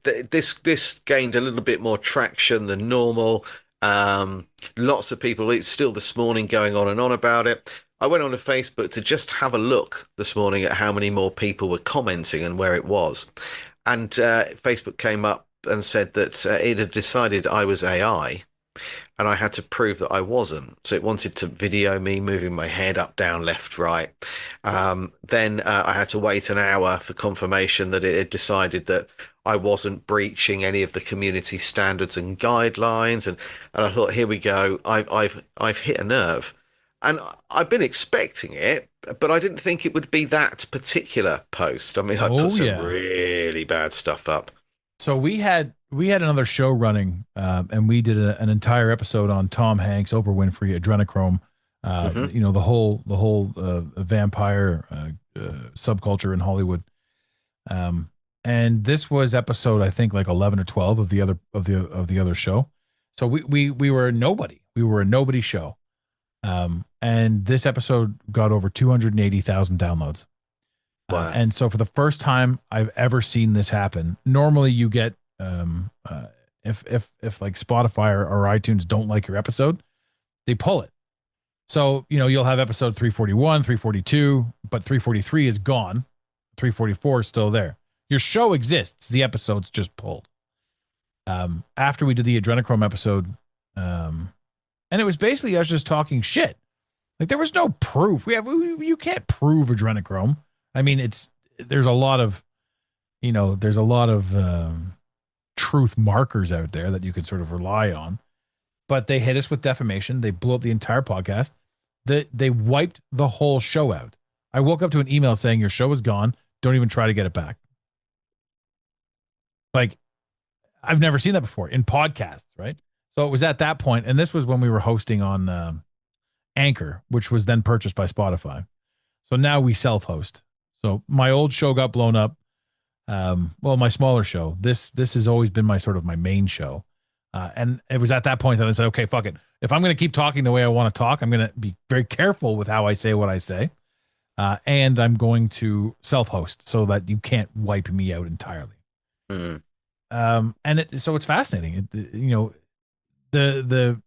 this gained a little bit more traction than normal. Lots of people, it's still this morning going on and on about it. I went on to Facebook to just have a look this morning at how many more people were commenting and where it was. And Facebook came up and said that it had decided I was AI. And I had to prove that I wasn't. So it wanted to video me moving my head up, down, left, right. Then I had to wait an hour for confirmation that it had decided that I wasn't breaching any of the community standards and guidelines. And I thought, here we go. I've hit a nerve. And I've been expecting it, but I didn't think it would be that particular post. I mean, I put some really bad stuff up. So we had another show running, and we did an entire episode on Tom Hanks, Oprah Winfrey, adrenochrome, the whole vampire subculture in Hollywood. And this was episode, I think, like 11 or 12 of the other show. So we were a nobody. We were a nobody show. And this episode got over 280,000 downloads. Wow. And so for the first time I've ever seen this happen, normally you get, if like Spotify or iTunes don't like your episode, they pull it. So, you'll have episode 341, 342, but 343 is gone. 344 is still there. Your show exists. The episode's just pulled. After we did the adrenochrome episode, and it was basically us just talking shit. Like there was no proof. You can't prove adrenochrome. I mean, there's a lot of truth markers out there that you could sort of rely on. but they hit us with defamation. They blew up the entire podcast. They wiped the whole show out. I woke up to an email saying your show is gone. Don't even try to get it back. Like, I've never seen that before in podcasts, right? So it was at that point, and this was when we were hosting on Anchor, which was then purchased by Spotify. So now we self-host. So my old show got blown up. Well, my smaller show. This has always been my main show. And it was at that point that I said, okay, fuck it. If I'm going to keep talking the way I want to talk, I'm going to be very careful with how I say what I say. And I'm going to self-host so that you can't wipe me out entirely. Mm. So it's fascinating. The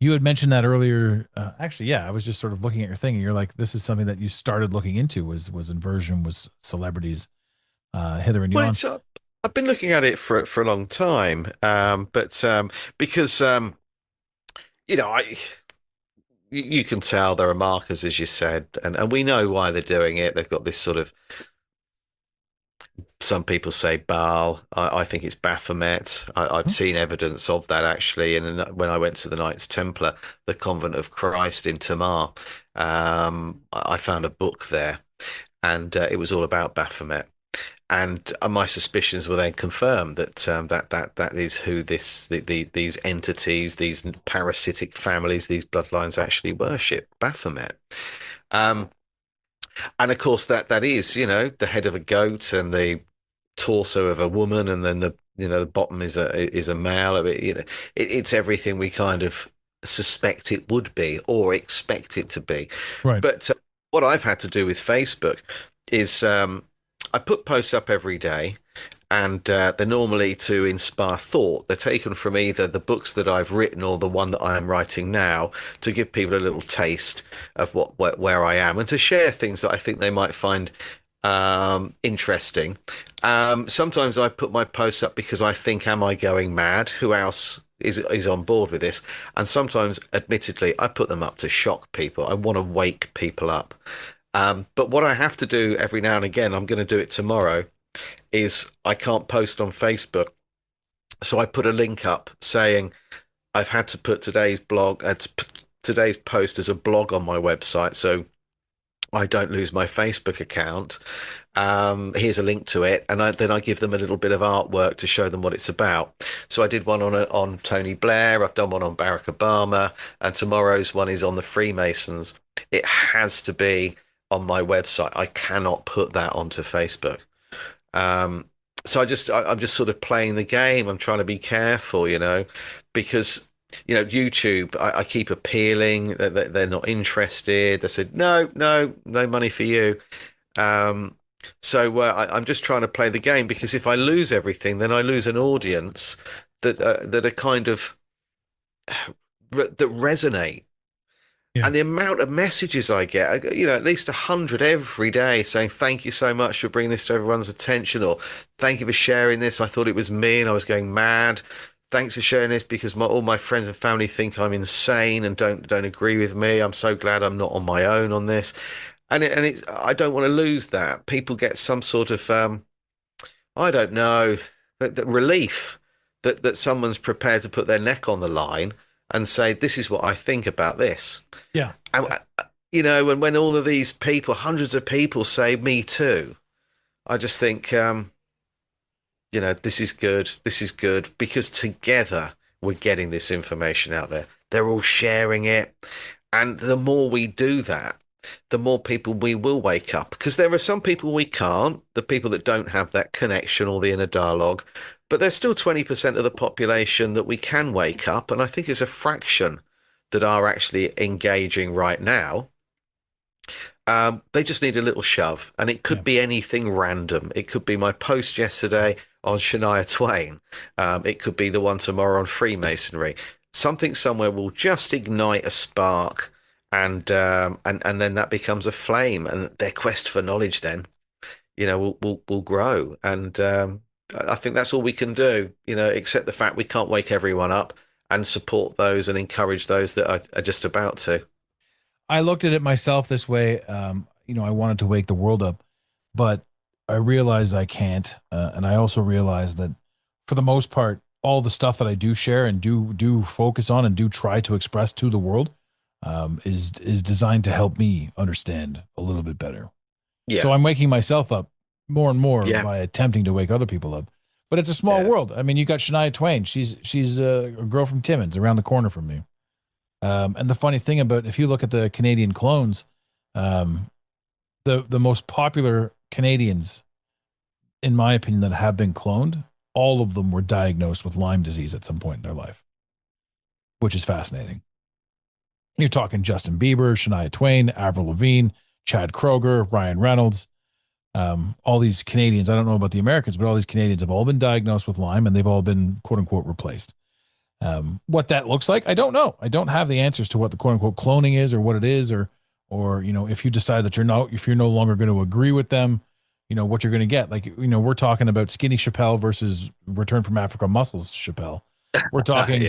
you had mentioned that earlier. Actually, yeah, I was just sort of looking at your thing, and you're like, this is something that you started looking into was inversion, was celebrities, hither and yon. Well, I've been looking at it for a long time, but because you can tell there are markers, as you said, and we know why they're doing it. They've got this sort of, some people say Baal. I think it's Baphomet. I've seen evidence of that, actually. And when I went to the Knights Templar, the Convent of Christ in Tamar, I found a book there, and it was all about Baphomet. And my suspicions were then confirmed that that is who these entities, these parasitic families, these bloodlines actually worship, Baphomet. And of course that is, the head of a goat and the torso of a woman, and then the bottom is a male. It's everything we kind of suspect it would be or expect it to be. Right. But what I've had to do with Facebook is I put posts up every day, and they're normally to inspire thought. They're taken from either the books that I've written or the one that I am writing now, to give people a little taste of where I am, and to share things that I think they might find interesting. Sometimes I put my posts up because I think, am I going mad? Who else is on board with this? And sometimes, admittedly, I put them up to shock people. I want to wake people up. But what I have to do every now and again, I'm going to do it tomorrow, is I can't post on Facebook. So I put a link up saying I've had to put today's post as a blog on my website, so I don't lose my Facebook account. Here's a link to it, and then I give them a little bit of artwork to show them what it's about. So I did one on Tony Blair. I've done one on Barack Obama, and tomorrow's one is on the Freemasons. It has to be on my website. I cannot put that onto Facebook. So I'm just sort of playing the game. I'm trying to be careful, because YouTube, I keep appealing that they're not interested. They said no money for you. So I'm just trying to play the game, because if I lose everything, then I lose an audience that are kind of that resonate. Yeah. And the amount of messages I get, at least 100 every day, saying thank you so much for bringing this to everyone's attention, or thank you for sharing this. I thought it was me and I was going mad. Thanks for sharing this, because all my friends and family think I'm insane and don't agree with me. I'm so glad I'm not on my own on this. And I don't want to lose that. People get some sort of I don't know, that relief that someone's prepared to put their neck on the line and say, this is what I think about this. Yeah. And, and when all of these people, hundreds of people, say me too, I just think, this is good. This is good, because together we're getting this information out there. They're all sharing it. And the more we do that, the more people we will wake up, because there are some people we can't, the people that don't have that connection or the inner dialogue. But there's still 20% of the population that we can wake up, and I think it's a fraction that are actually engaging right now. They just need a little shove, and it could be anything random. It could be my post yesterday on Shania Twain. It could be the one tomorrow on Freemasonry. Something somewhere will just ignite a spark, and then that becomes a flame, and their quest for knowledge then, will grow. And I think that's all we can do, accept the fact we can't wake everyone up, and support those and encourage those that are just about to. I looked at it myself this way. I wanted to wake the world up, but I realized I can't. And I also realized that for the most part, all the stuff that I do share and do focus on and do try to express to the world is designed to help me understand a little bit better. Yeah. So I'm waking myself up more and more Yeah. by attempting to wake other people up. But it's a small world. I mean, you got Shania Twain. She's a girl from Timmins, around the corner from me. And the funny thing about, if you look at the Canadian clones, the most popular Canadians, in my opinion, that have been cloned, all of them were diagnosed with Lyme disease at some point in their life, which is fascinating. You're talking Justin Bieber, Shania Twain, Avril Lavigne, Chad Kroger, Ryan Reynolds. All these Canadians, I don't know about the Americans, but all these Canadians have all been diagnosed with Lyme, and they've all been quote unquote replaced. What that looks like, I don't know. I don't have the answers to what the quote unquote cloning is, or what it is, or if you decide that if you're no longer going to agree with them, what you're going to get. Like, we're talking about Skinny Chappelle versus Return from Africa Muscles Chappelle. We're talking,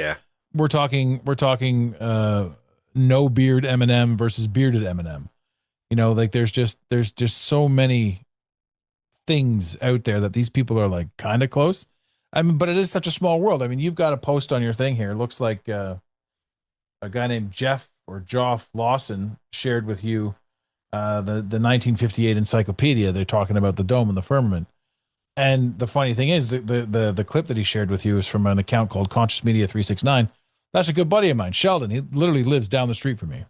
we're talking no beard Eminem versus bearded Eminem. Like there's just so many things out there that these people are like kind of close. I mean, but it is such a small world. I mean, you've got a post on your thing here. It looks like a guy named Jeff or Joff Lawson shared with you the 1958 encyclopedia. They're talking about the dome and the firmament. And the funny thing is the clip that he shared with you is from an account called Conscious Media 369. That's a good buddy of mine, Sheldon. He literally lives down the street from me.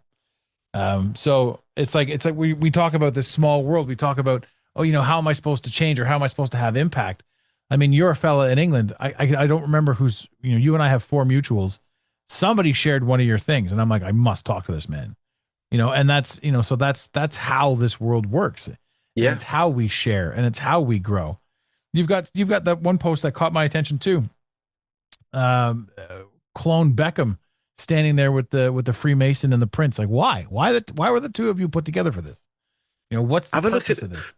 So it's like we talk about this small world. We talk about, how am I supposed to change, or how am I supposed to have impact? I mean, you're a fella in England. I don't remember who's, you and I have 4 mutuals. Somebody shared one of your things, and I'm like, I must talk to this man. And that's, so that's how this world works. Yeah. And it's how we share, and it's how we grow. You've got that one post that caught my attention too. Clone Beckham standing there with the Freemason and the Prince. Like, why were the two of you put together for this? What's the purpose of this?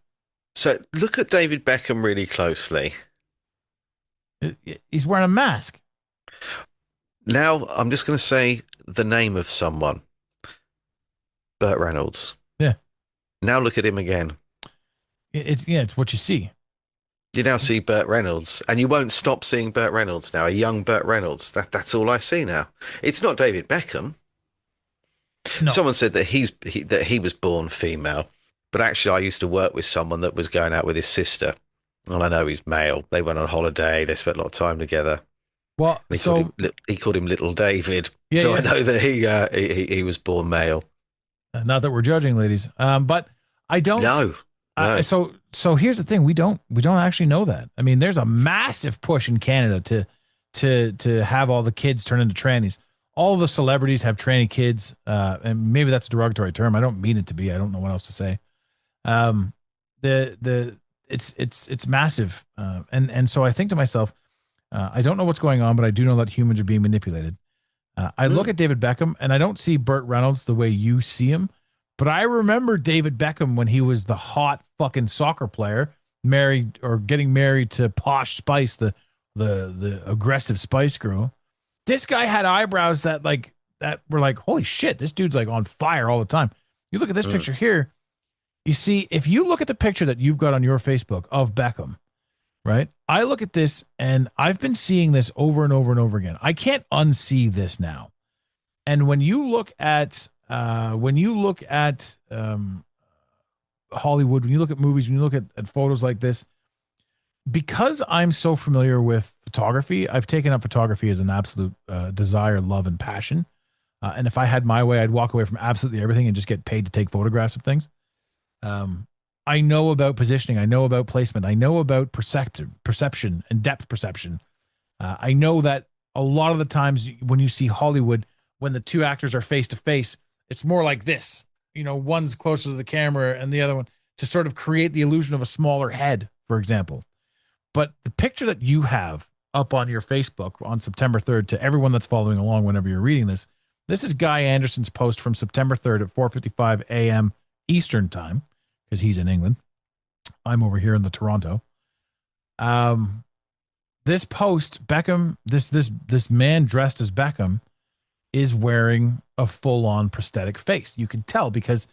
So look at David Beckham really closely. He's wearing a mask. Now I'm just going to say the name of someone. Burt Reynolds. Yeah. Now look at him again. It's what you see. You now see Burt Reynolds, and you won't stop seeing Burt Reynolds now. A young Burt Reynolds. That's all I see now. It's not David Beckham. No. Someone said that he was born female, but actually I used to work with someone that was going out with his sister, and I know he's male. They went on holiday. They spent a lot of time together. Well, he called him Little David. Yeah, so yeah. I know that he was born male. Not that we're judging, ladies, but I don't. No. So here's the thing: we don't actually know that. I mean, there's a massive push in Canada to have all the kids turn into trannies. All the celebrities have tranny kids, and maybe that's a derogatory term. I don't mean it to be. I don't know what else to say. It's massive, and so I think to myself, I don't know what's going on, but I do know that humans are being manipulated. I look at David Beckham, and I don't see Burt Reynolds the way you see him. But I remember David Beckham when he was the hot fucking soccer player, getting married to Posh Spice, the aggressive Spice Girl. This guy had eyebrows that were like, holy shit, this dude's like on fire all the time. You look at this picture here, you see, if you look at the picture that you've got on your Facebook of Beckham, right? I look at this, and I've been seeing this over and over and over again. I can't unsee this now. And when you look at Hollywood, when you look at movies, when you look at photos like this, because I'm so familiar with photography, I've taken up photography as an absolute desire, love, and passion. And if I had my way, I'd walk away from absolutely everything and just get paid to take photographs of things. I know about positioning. I know about placement. I know about perception and depth perception. I know that a lot of the times when you see Hollywood, when the two actors are face to face, it's more like this. One's closer to the camera and the other one, to sort of create the illusion of a smaller head, for example. But the picture that you have up on your Facebook on September 3rd, to everyone that's following along whenever you're reading this is Guy Anderson's post from September 3rd at 4:55 a.m. Eastern time, because he's in England. I'm over here in the Toronto. This post, Beckham, this man dressed as Beckham is wearing a full-on prosthetic face. You can tell because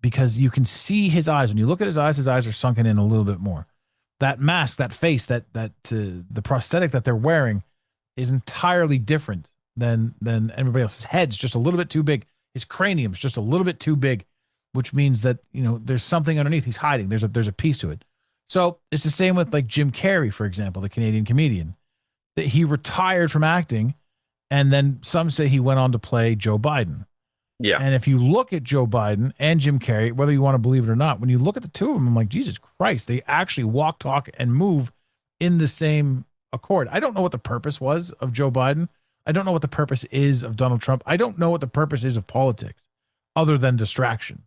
you can see his eyes. When you look at his eyes are sunken in a little bit more. That mask, that face, the prosthetic that they're wearing, is entirely different than everybody else. His head's just a little bit too big. His cranium's just a little bit too big, which means that, you know, there's something underneath. He's hiding. There's a piece to it. So it's the same with like Jim Carrey, for example, the Canadian comedian, that he retired from acting, and then some say he went on to play Joe Biden. Yeah. And if you look at Joe Biden and Jim Carrey, whether you want to believe it or not, when you look at the two of them, I'm like, Jesus Christ, they actually walk, talk, and move in the same accord. I don't know what the purpose was of Joe Biden. I don't know what the purpose is of Donald Trump. I don't know what the purpose is of politics, other than distraction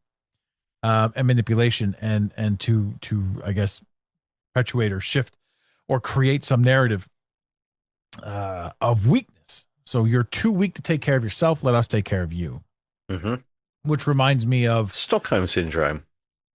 and manipulation, and to I guess perpetuate or shift or create some narrative of weakness. So you're too weak to take care of yourself. Let us take care of you. Mm-hmm. Which reminds me of Stockholm syndrome.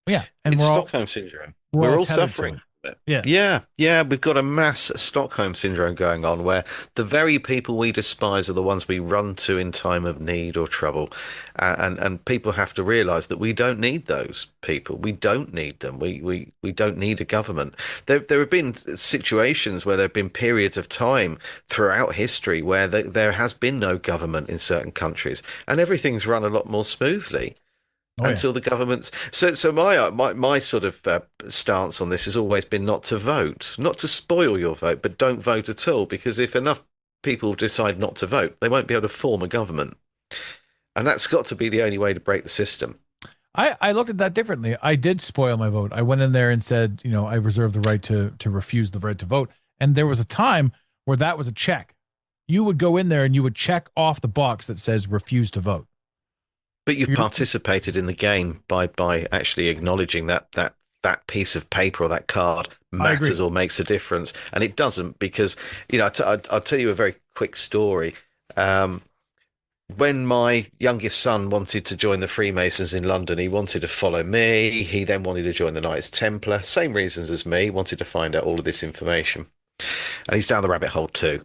Yeah, and it's we're Stockholm syndrome. We're all suffering. Yeah. We've got a mass Stockholm syndrome going on where the very people we despise are the ones we run to in time of need or trouble, and people have to realize that we don't need those people. We don't need them. We don't need a government. There have been situations where there have been periods of time throughout history where there has been no government in certain countries, and everything's run a lot more smoothly. Until the governments. So my sort of stance on this has always been not to vote, not to spoil your vote, but don't vote at all, because if enough people decide not to vote, they won't be able to form a government, and that's got to be the only way to break the system. I looked at that differently. I did spoil my vote. I went in there and said, you know, I reserve the right to refuse the right to vote, and there was a time where that was a check. You would go in there and you would check off the box that says refuse to vote. But you've participated in the game by actually acknowledging that piece of paper or that card matters or makes a difference. And it doesn't, because, you know, I'll tell you a very quick story. When my youngest son wanted to join the Freemasons in London, he wanted to follow me. He then wanted to join the Knights Templar. Same reasons as me, wanted to find out all of this information. And he's down the rabbit hole too.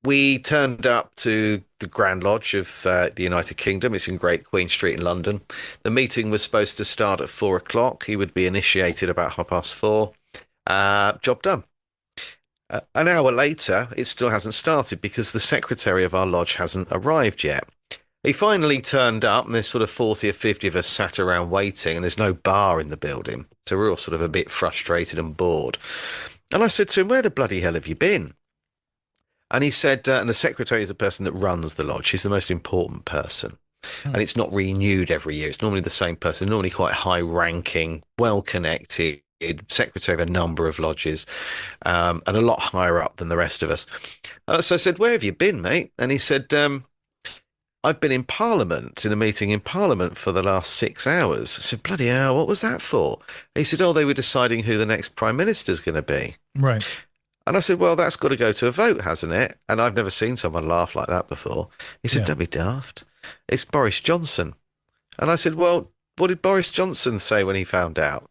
We turned up to the Grand Lodge of the United Kingdom. It's in Great Queen Street in London. The meeting was supposed to start at 4 o'clock. He would be initiated about 4:30. Job done. An hour later, it still hasn't started because the secretary of our lodge hasn't arrived yet. He finally turned up, and there's sort of 40 or 50 of us sat around waiting, and there's no bar in the building. So we're all sort of a bit frustrated and bored. And I said to him, where the bloody hell have you been? And he said, and the secretary is the person that runs the lodge. He's the most important person. And it's not renewed every year. It's normally the same person, normally quite high ranking, well connected, secretary of a number of lodges, and a lot higher up than the rest of us. So I said, where have you been, mate? And he said, I've been in Parliament, in a meeting in Parliament for the last 6 hours. I said, bloody hell, what was that for? He said, oh, they were deciding who the next Prime Minister's going to be. Right. And I said, well, that's got to go to a vote, hasn't it? And I've never seen someone laugh like that before. He said, don't be daft. It's Boris Johnson. And I said, well, what did Boris Johnson say when he found out?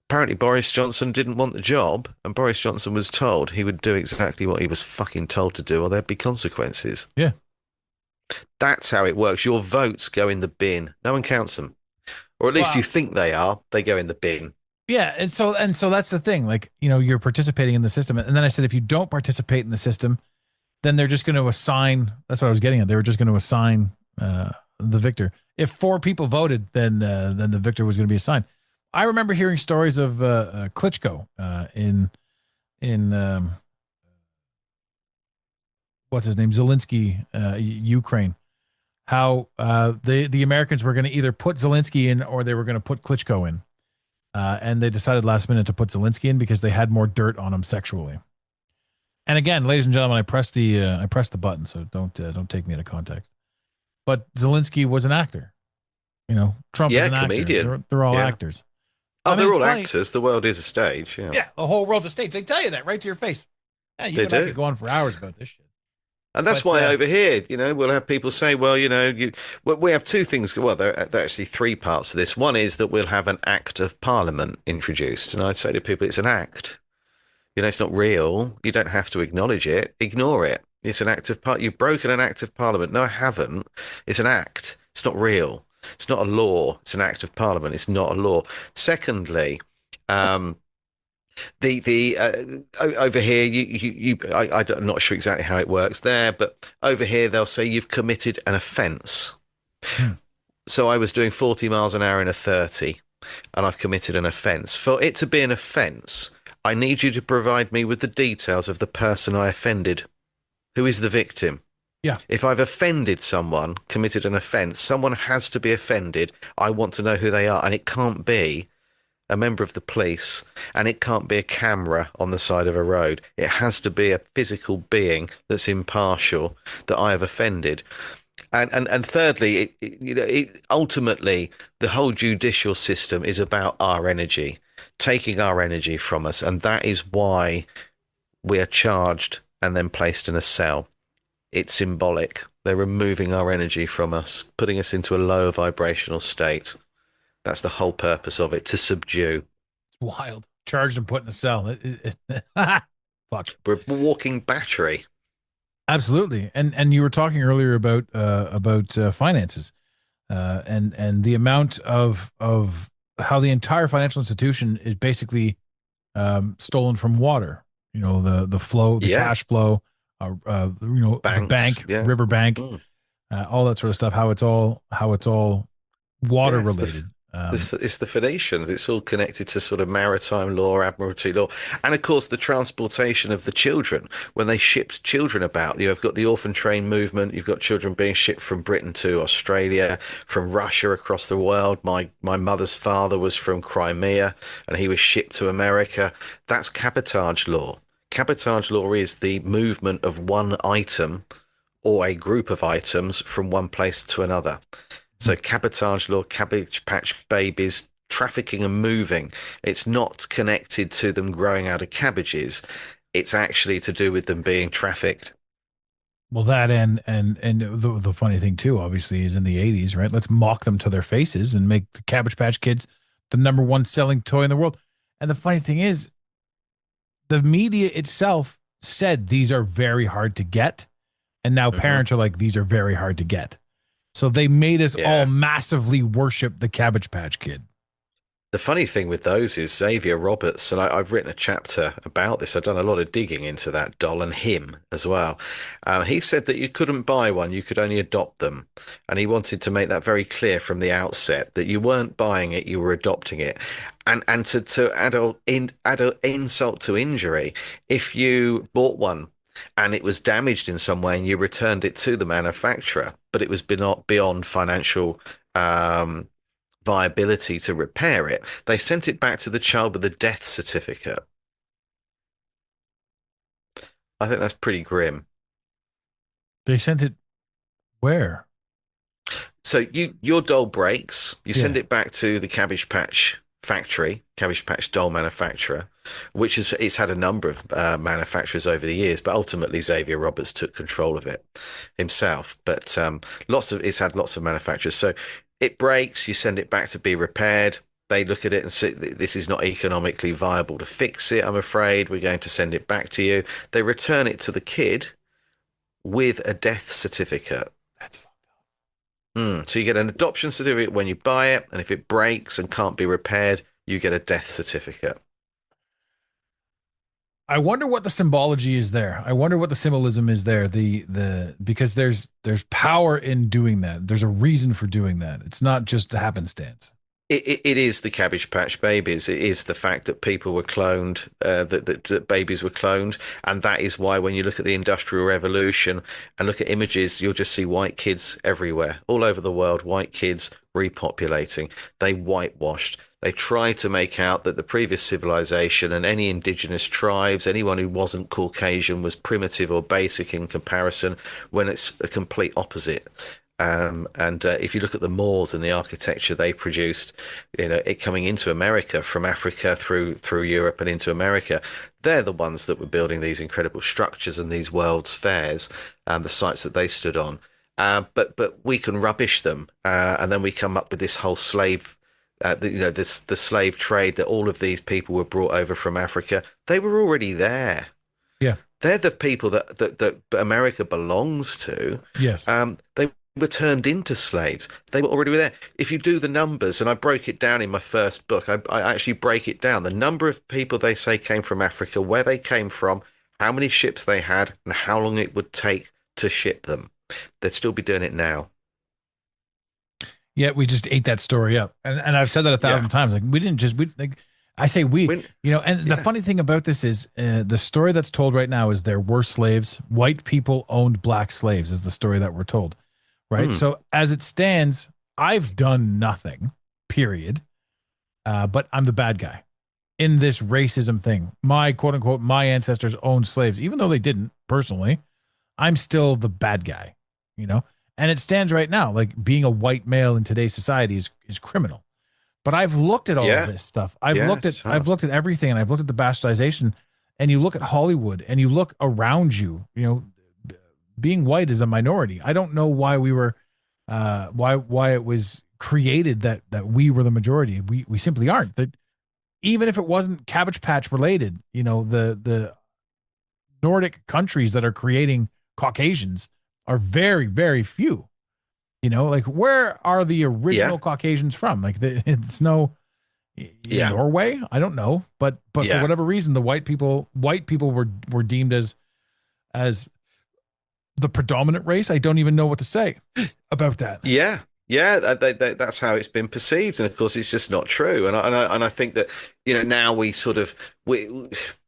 Apparently Boris Johnson didn't want the job, and Boris Johnson was told he would do exactly what he was fucking told to do, or there'd be consequences. Yeah. That's how it works. Your votes go in the bin. No one counts them. Or at least you think they are. They go in the bin. Yeah, and so that's the thing. Like, you know, you're participating in the system, and then I said, if you don't participate in the system, then they're just going to assign. That's what I was getting at. They were just going to assign the victor. If 4 people voted, then the victor was going to be assigned. I remember hearing stories of Klitschko in what's his name, Zelensky, Ukraine. How the Americans were going to either put Zelensky in or they were going to put Klitschko in. And they decided last minute to put Zelensky in because they had more dirt on him sexually. And again, ladies and gentlemen, I pressed the button, so don't take me into context. But Zelensky was an actor. You know, Trump is an comedian. actor. They're all actors. Oh, they're all actors. The world is a stage. Yeah, the whole world's a stage. They tell you that right to your face. Yeah, you could go on for hours about this shit. And that's why over here, you know, we'll have people say, well, you know, we have 2 things. Well, there are actually 3 parts to this. One is that we'll have an Act of Parliament introduced. And I'd say to people, it's an act. You know, it's not real. You don't have to acknowledge it. Ignore it. It's an act of You've broken an Act of Parliament. No, I haven't. It's an act. It's not real. It's not a law. It's an Act of Parliament. It's not a law. Secondly, Over here, I'm not sure exactly how it works there, but over here they'll say you've committed an offence. Hmm. So I was doing 40 miles an hour in a 30, and I've committed an offence. For it to be an offence, I need you to provide me with the details of the person I offended. Who is the victim? Yeah. If I've offended someone, committed an offence, someone has to be offended. I want to know who they are, and it can't be a member of the police, and it can't be a camera on the side of a road. It has to be a physical being that's impartial that I have offended. And thirdly, ultimately, the whole judicial system is about our energy, taking our energy from us, and that is why we are charged and then placed in a cell. It's symbolic. They're removing our energy from us, putting us into a lower vibrational state. That's the whole purpose of it, to subdue. Wild. Charged and put in a cell. Fuck. We're a walking battery. Absolutely. And you were talking earlier about finances, and the amount of how the entire financial institution is basically stolen from water. You know, the flow, the Yeah. cash flow, the Banks. bank, Yeah. river bank, Mm. all that sort of stuff. How it's all water Yeah. related. It's the Phoenicians. It's all connected to sort of maritime law, admiralty law, and of course the transportation of the children. When they shipped children about, you've got the orphan train movement. You've got children being shipped from Britain to Australia, from Russia across the world. My mother's father was from Crimea, and he was shipped to America. That's cabotage law. Cabotage law is the movement of one item or a group of items from one place to another. So cabotage law, cabbage patch babies, trafficking and moving. It's not connected to them growing out of cabbages. It's actually to do with them being trafficked. Well, that and the funny thing too, obviously, is in the '80s, right? Let's mock them to their faces and make the Cabbage Patch Kids the number one selling toy in the world. And the funny thing is, the media itself said these are very hard to get, and now Hmm. parents are like, these are very hard to get. So they made us all Yeah. massively worship the Cabbage Patch Kid. The funny thing with those is Xavier Roberts, and I've written a chapter about this. I've done a lot of digging into that doll and him as well. He said that you couldn't buy one, you could only adopt them. And he wanted to make that very clear from the outset that you weren't buying it, you were adopting it. And to add insult to injury, if you bought one and it was damaged in some way and you returned it to the manufacturer, but it was beyond financial viability to repair it, they sent it back to the child with a death certificate. I think that's pretty grim. They sent it where? So your doll breaks, you Yeah. send it back to the Cabbage Patch factory, Cabbage Patch doll manufacturer, which is it's had a number of manufacturers over the years, but ultimately Xavier Roberts took control of it himself. But it's had lots of manufacturers. So it breaks, you send it back to be repaired. They look at it and say, this is not economically viable to fix it, I'm afraid. We're going to send it back to you. They return it to the kid with a death certificate. That's fucked up. So you get an adoption certificate when you buy it, and if it breaks and can't be repaired, you get a death certificate. I wonder what the symbology is there. I wonder what the symbolism is there. The because there's power in doing that. There's a reason for doing that. It's not just a happenstance. It is the Cabbage Patch Babies. It is the fact that people were cloned, that babies were cloned. And that is why when you look at the Industrial Revolution and look at images, you'll just see white kids everywhere, all over the world, white kids repopulating. They whitewashed. They tried to make out that the previous civilization and any indigenous tribes, anyone who wasn't Caucasian, was primitive or basic in comparison, when it's the complete opposite. And if you look at the Moors and the architecture they produced, it coming into America from Africa through Europe and into America, they're the ones that were building these incredible structures and these world's fairs and the sites that they stood on. But we can rubbish them, and then we come up with this whole slave. The slave trade, that all of these people were brought over from Africa. They were already there. Yeah. They're the people that America belongs to. Yes. They were turned into slaves. They were already there. If you do the numbers, and I broke it down in my first book, I actually break it down. The number of people they say came from Africa, where they came from, how many ships they had, and how long it would take to ship them. They'd still be doing it now. Yeah, we just ate that story up, and I've said that 1,000 times. Like we didn't just we like I say we, you know. And the funny thing about this is the story that's told right now is there were slaves. White people owned black slaves is the story that we're told, right? So as it stands, I've done nothing, period. But I'm the bad guy in this racism thing. My quote unquote my ancestors owned slaves, even though they didn't personally. I'm still the bad guy, you know. And it stands right now, like being a white male in today's society is criminal. But I've looked at all of this stuff. I've looked at everything, and I've looked at the bastardization. And you look at Hollywood, and you look around you. You know, being white is a minority. I don't know why we were, why it was created that we were the majority. We simply aren't. That even if it wasn't Cabbage Patch related, you know, the Nordic countries that are creating Caucasians are very, very few. You know, like where are the original Caucasians from? Like it's no Norway. I don't know, but for whatever reason, the white people were deemed as the predominant race. I don't even know what to say about that. That's how it's been perceived, and of course, it's just not true. And I think that, you know, now we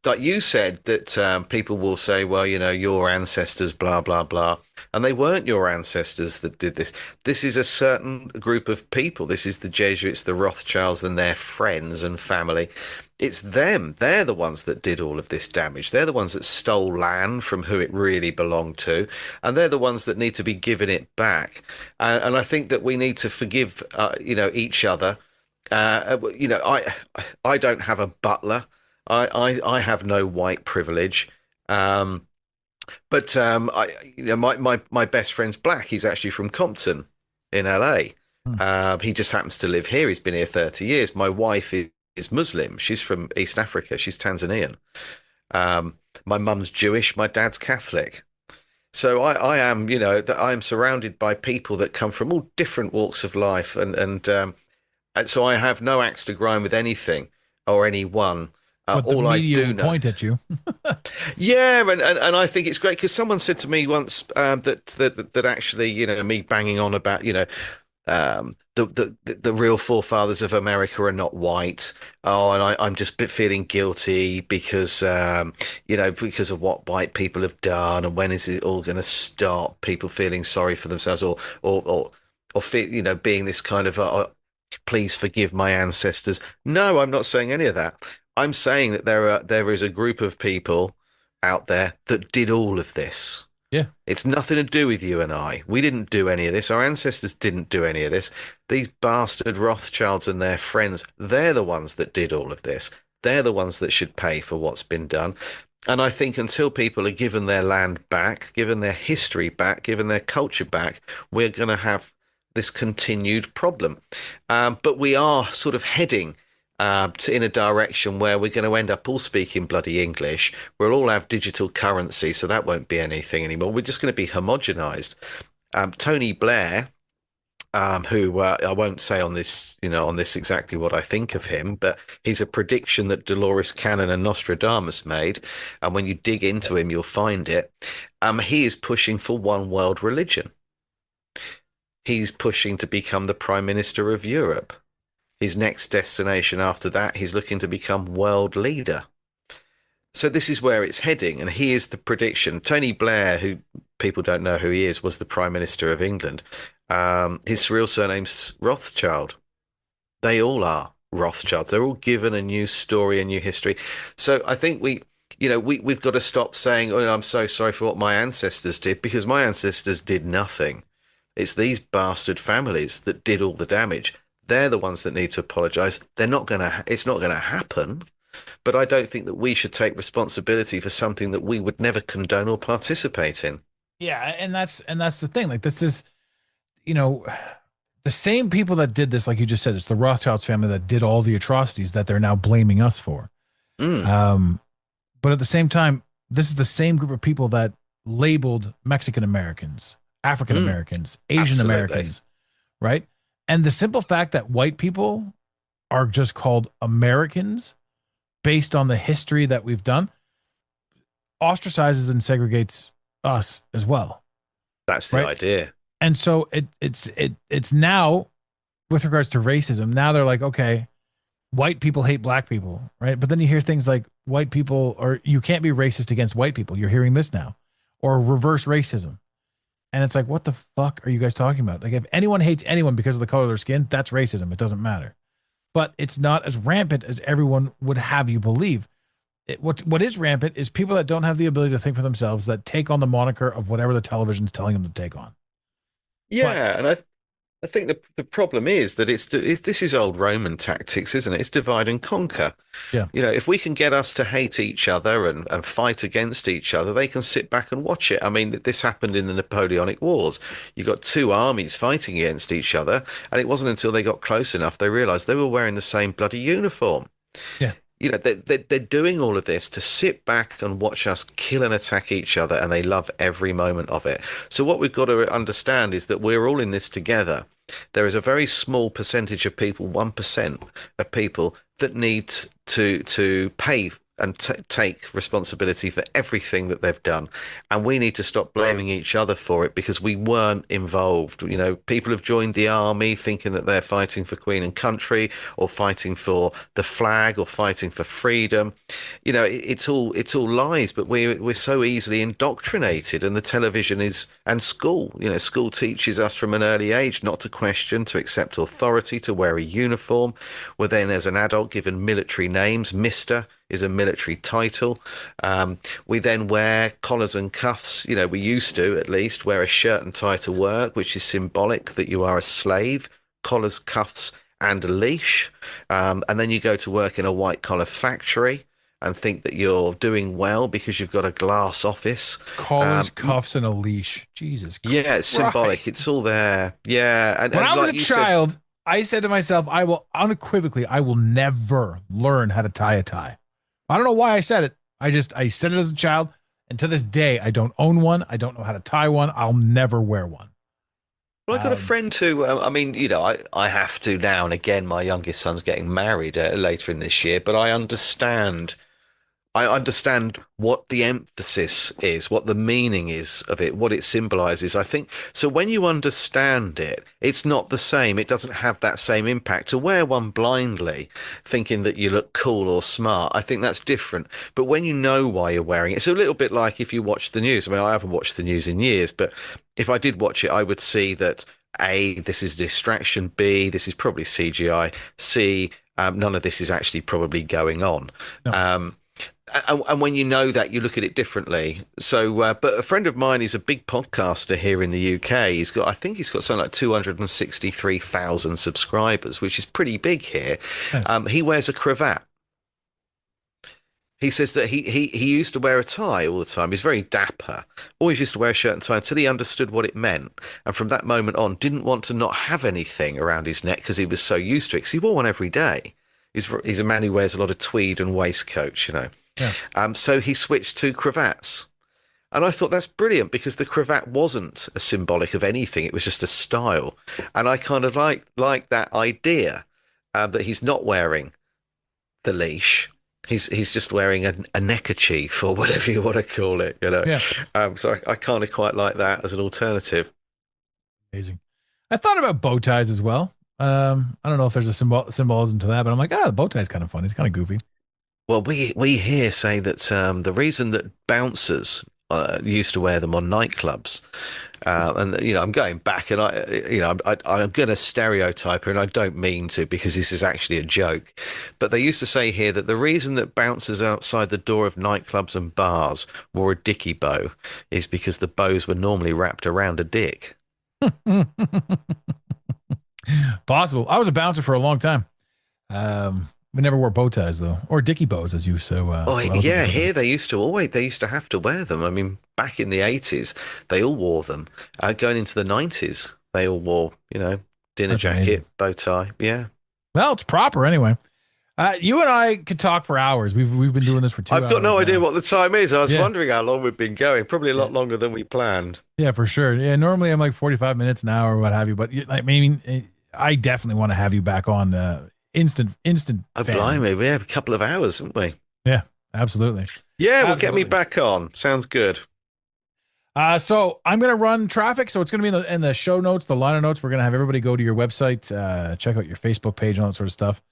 like you said that people will say, well, you know, your ancestors, blah blah blah, and they weren't your ancestors that did this. This is a certain group of people. This is the Jesuits, the Rothschilds, and their friends and family. It's them. They're the ones that did all of this damage. They're the ones that stole land from who it really belonged to, and they're the ones that need to be given it back. And I think that we need to forgive, you know, each other. You know, I don't have a butler. I have no white privilege. But you know, my best friend's black. He's actually from Compton in LA. He just happens to live here. He's been here 30 years. My wife is Muslim. She's from East Africa. She's Tanzanian. My mum's Jewish. My dad's Catholic. So I am, you know, that I am surrounded by people that come from all different walks of life, and so I have no axe to grind with anything or anyone. But the all media I do will know, point at you. and I think it's great because someone said to me once that actually, you know, me banging on about, you know, the real forefathers of America are not white. Oh, and I'm just feeling guilty because you know, because of what white people have done, and when is it all going to stop? People feeling sorry for themselves, or feel, you know, being this kind of please forgive my ancestors. No, I'm not saying any of that. I'm saying that there is a group of people out there that did all of this. Yeah. It's nothing to do with you and I. We didn't do any of this. Our ancestors didn't do any of this. These bastard Rothschilds and their friends, they're the ones that did all of this. They're the ones that should pay for what's been done. And I think until people are given their land back, given their history back, given their culture back, we're going to have this continued problem. But we are sort of heading in a direction where we're going to end up all speaking bloody English. We'll all have digital currency, so that won't be anything anymore. We're just going to be homogenized. Tony Blair, who I won't say on this, you know, on this exactly what I think of him, but he's a prediction that Dolores Cannon and Nostradamus made, and when you dig into him, you'll find it. He is pushing for one world religion. He's pushing to become the Prime Minister of Europe. His next destination after that, he's looking to become world leader. So this is where it's heading, and he is the prediction. Tony Blair, who people don't know who he is, was the Prime Minister of England. His real surname's Rothschild. They all are Rothschild. They're all given a new story, a new history. So I think we've got to stop saying, "Oh, I'm so sorry for what my ancestors did," because my ancestors did nothing. It's these bastard families that did all the damage. They're the ones that need to apologize. It's not going to happen, but I don't think that we should take responsibility for something that we would never condone or participate in. Yeah. And that's the thing. Like, this is, you know, the same people that did this, like you just said, it's the Rothschilds family that did all the atrocities that they're now blaming us for. But at the same time, this is the same group of people that labeled Mexican Americans African Americans, Asian Absolutely. Americans, right? And the simple fact that white people are just called Americans based on the history that we've done ostracizes and segregates us as well. That's the right? idea. And so it's now with regards to racism. Now they're like, okay, white people hate black people, right? But then you hear things like white people, or you can't be racist against white people. You're hearing this now, or reverse racism. And it's like, what the fuck are you guys talking about? Like, if anyone hates anyone because of the color of their skin, that's racism. It doesn't matter. But it's not as rampant as everyone would have you believe. What is rampant is people that don't have the ability to think for themselves, that take on the moniker of whatever the television's telling them to take on. Yeah, and I think the problem is that this is old Roman tactics, isn't it? It's divide and conquer. Yeah. You know, if we can get us to hate each other and fight against each other, they can sit back and watch it. I mean, this happened in the Napoleonic Wars. You got two armies fighting against each other, and it wasn't until they got close enough they realized they were wearing the same bloody uniform. Yeah. You know, they're doing all of this to sit back and watch us kill and attack each other, and they love every moment of it. So what we've got to understand is that we're all in this together. There is a very small percentage of people, 1% of people, that need to pay and take responsibility for everything that they've done. And we need to stop blaming each other for it, because we weren't involved. You know, people have joined the army thinking that they're fighting for Queen and country, or fighting for the flag, or fighting for freedom. You know, it's all lies, but we're so easily indoctrinated. And the television and school, you know, school teaches us from an early age not to question, to accept authority, to wear a uniform. We're then, as an adult, given military names. Mr. is a military title. We then wear collars and cuffs. You know, we used to, at least, wear a shirt and tie to work, which is symbolic that you are a slave. Collars, cuffs, and a leash. And then you go to work in a white collar factory and think that you're doing well because you've got a glass office. Collars, cuffs, and a leash. Jesus Christ. Yeah, it's symbolic. It's all there. Yeah. When I was a child, I said to myself, I will never learn how to tie a tie. I don't know why I said it. I said it as a child, and to this day, I don't own one. I don't know how to tie one. I'll never wear one. Well, I got a friend who, I mean, you know, I have to now and again. My youngest son's getting married later in this year, but I understand what the emphasis is, what the meaning is of it, what it symbolizes. I think so. When you understand it, it's not the same. It doesn't have that same impact. To wear one blindly, thinking that you look cool or smart, I think that's different. But when you know why you're wearing it, it's a little bit like if you watch the news. I mean, I haven't watched the news in years, but if I did watch it, I would see that A, this is distraction. B, this is probably CGI. C, none of this is actually probably going on. No. And when you know that, you look at it differently. So, but a friend of mine is a big podcaster here in the UK. I think he's got something like 263,000 subscribers, which is pretty big here. Nice. He wears a cravat. He says that he used to wear a tie all the time. He's very dapper. Always used to wear a shirt and tie until he understood what it meant. And from that moment on, didn't want to not have anything around his neck because he was so used to it. Because he wore one every day. He's a man who wears a lot of tweed and waistcoats, you know. Yeah. So he switched to cravats. And I thought that's brilliant, because the cravat wasn't a symbolic of anything. It was just a style. And I kind of like that idea that he's not wearing the leash. He's just wearing a neckerchief, or whatever you want to call it, you know. Yeah. So I kind of quite like that as an alternative. Amazing. I thought about bow ties as well. I don't know if there's a symbolism to that, but I'm like, the bow tie is kind of funny. It's kind of goofy. Well, we here say that the reason that bouncers used to wear them on nightclubs, and you know, I'm going back, and I'm going to stereotype her, and I don't mean to, because this is actually a joke, but they used to say here that the reason that bouncers outside the door of nightclubs and bars wore a dicky bow is because the bows were normally wrapped around a dick. Possible. I was a bouncer for a long time. We never wore bow ties though, or dicky bows, as you yeah, here they used to have to wear them. I mean, back in the 80s, they all wore them. Going into the 90s, they all wore, you know, dinner jacket, bow tie. Yeah. Well, it's proper anyway. You and I could talk for hours. We've been doing this for 2 hours. I've got no idea now. what the time is. I was wondering how long we've been going. Probably a lot longer than we planned. Yeah, for sure. Yeah, normally I'm like 45 minutes an hour or what have you. But I mean, I definitely want to have you back on instant. Oh, blimey. We have a couple of hours, haven't we? Yeah, absolutely. Yeah, well, get me back on. Sounds good. So I'm going to run traffic. So it's going to be in the show notes, the liner notes. We're going to have everybody go to your website, check out your Facebook page and all that sort of stuff.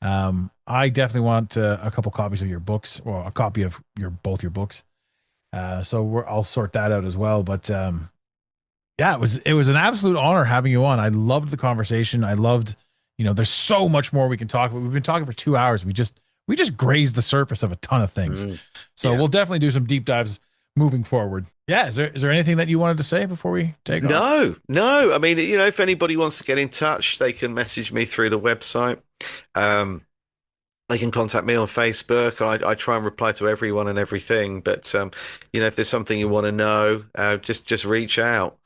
I definitely want a couple copies of your books, or a copy of both your books. So I'll sort that out as well. But yeah, it was an absolute honor having you on. I loved the conversation. I loved, there's so much more we can talk about. We've been talking for 2 hours. We just grazed the surface of a ton of things. So we'll definitely do some deep dives moving forward. Yeah. Is there anything that you wanted to say before we take off? No. I mean, if anybody wants to get in touch, they can message me through the website. They can contact me on Facebook. I try and reply to everyone and everything. But, if there's something you want to know, just reach out.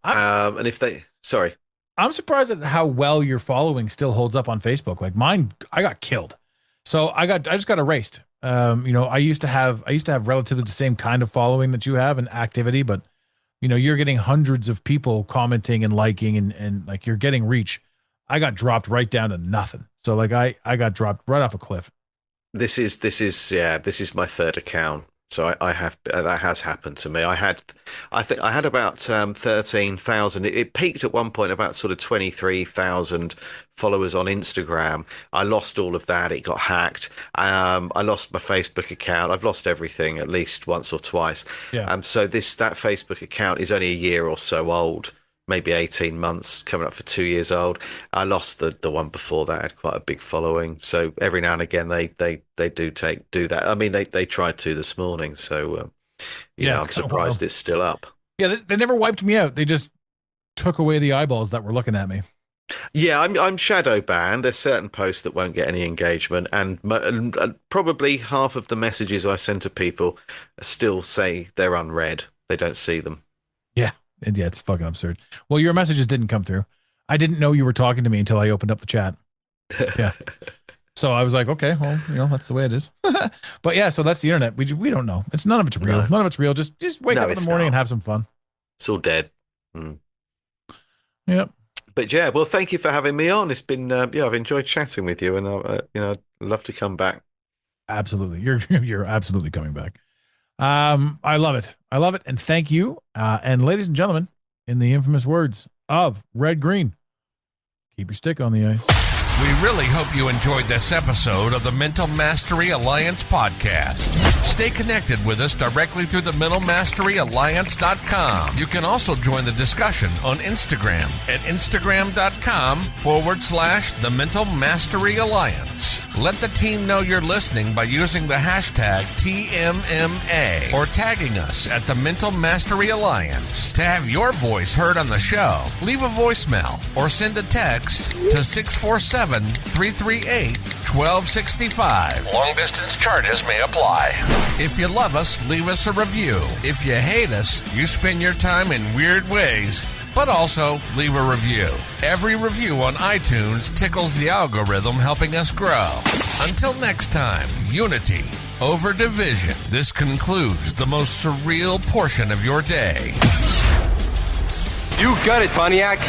And if sorry. I'm surprised at how well your following still holds up on Facebook. Like mine, I got killed. So I just got erased. I used to have relatively the same kind of following that you have and activity, but you're getting hundreds of people commenting and liking and like you're getting reach. I got dropped right down to nothing. So like I got dropped right off a cliff. This is my third account. So I have, that has happened to me. I think I had about 13,000. It peaked at one point about sort of 23,000 followers on Instagram. I lost all of that. It got hacked. I lost my Facebook account. I've lost everything at least once or twice. Yeah. So that Facebook account is only a year or so old. Maybe 18 months, coming up for 2 years old. I lost the one before that, had quite a big following. So every now and again they do that. I mean, they tried to this morning. So I'm surprised it's still up. Yeah, they never wiped me out. They just took away the eyeballs that were looking at me. Yeah, I'm shadow banned. There's certain posts that won't get any engagement, and probably half of the messages I send to people still say they're unread. They don't see them. Yeah. And yeah, it's fucking absurd. Well, your messages didn't come through. I didn't know you were talking to me until I opened up the chat. Yeah. So I was like, okay, well, that's the way it is. But yeah, so that's the internet. We don't know. None of it's real. None of it's real. Just wake up in the morning and have some fun. It's all dead. Yep. But yeah, well, thank you for having me on. It's been I've enjoyed chatting with you, and I'd love to come back. Absolutely, you're absolutely coming back. I love it. And thank you. And ladies and gentlemen, in the infamous words of Red Green, keep your stick on the ice. We really hope you enjoyed this episode of the Mental Mastery Alliance podcast. Stay connected with us directly through the mentalmasteryalliance.com. You can also join the discussion on Instagram at instagram.com/the Mental Mastery Alliance. Let the team know you're listening by using the hashtag TMMA or tagging us at the Mental Mastery Alliance. To have your voice heard on the show, leave a voicemail or send a text to 647-338-1265. Long distance charges may apply. If you love us, leave us a review. If you hate us, you spend your time in weird ways, but also leave a review. Every review on iTunes tickles the algorithm, helping us grow. Until next time, unity over division. This concludes the most surreal portion of your day. You got it, Pontiac.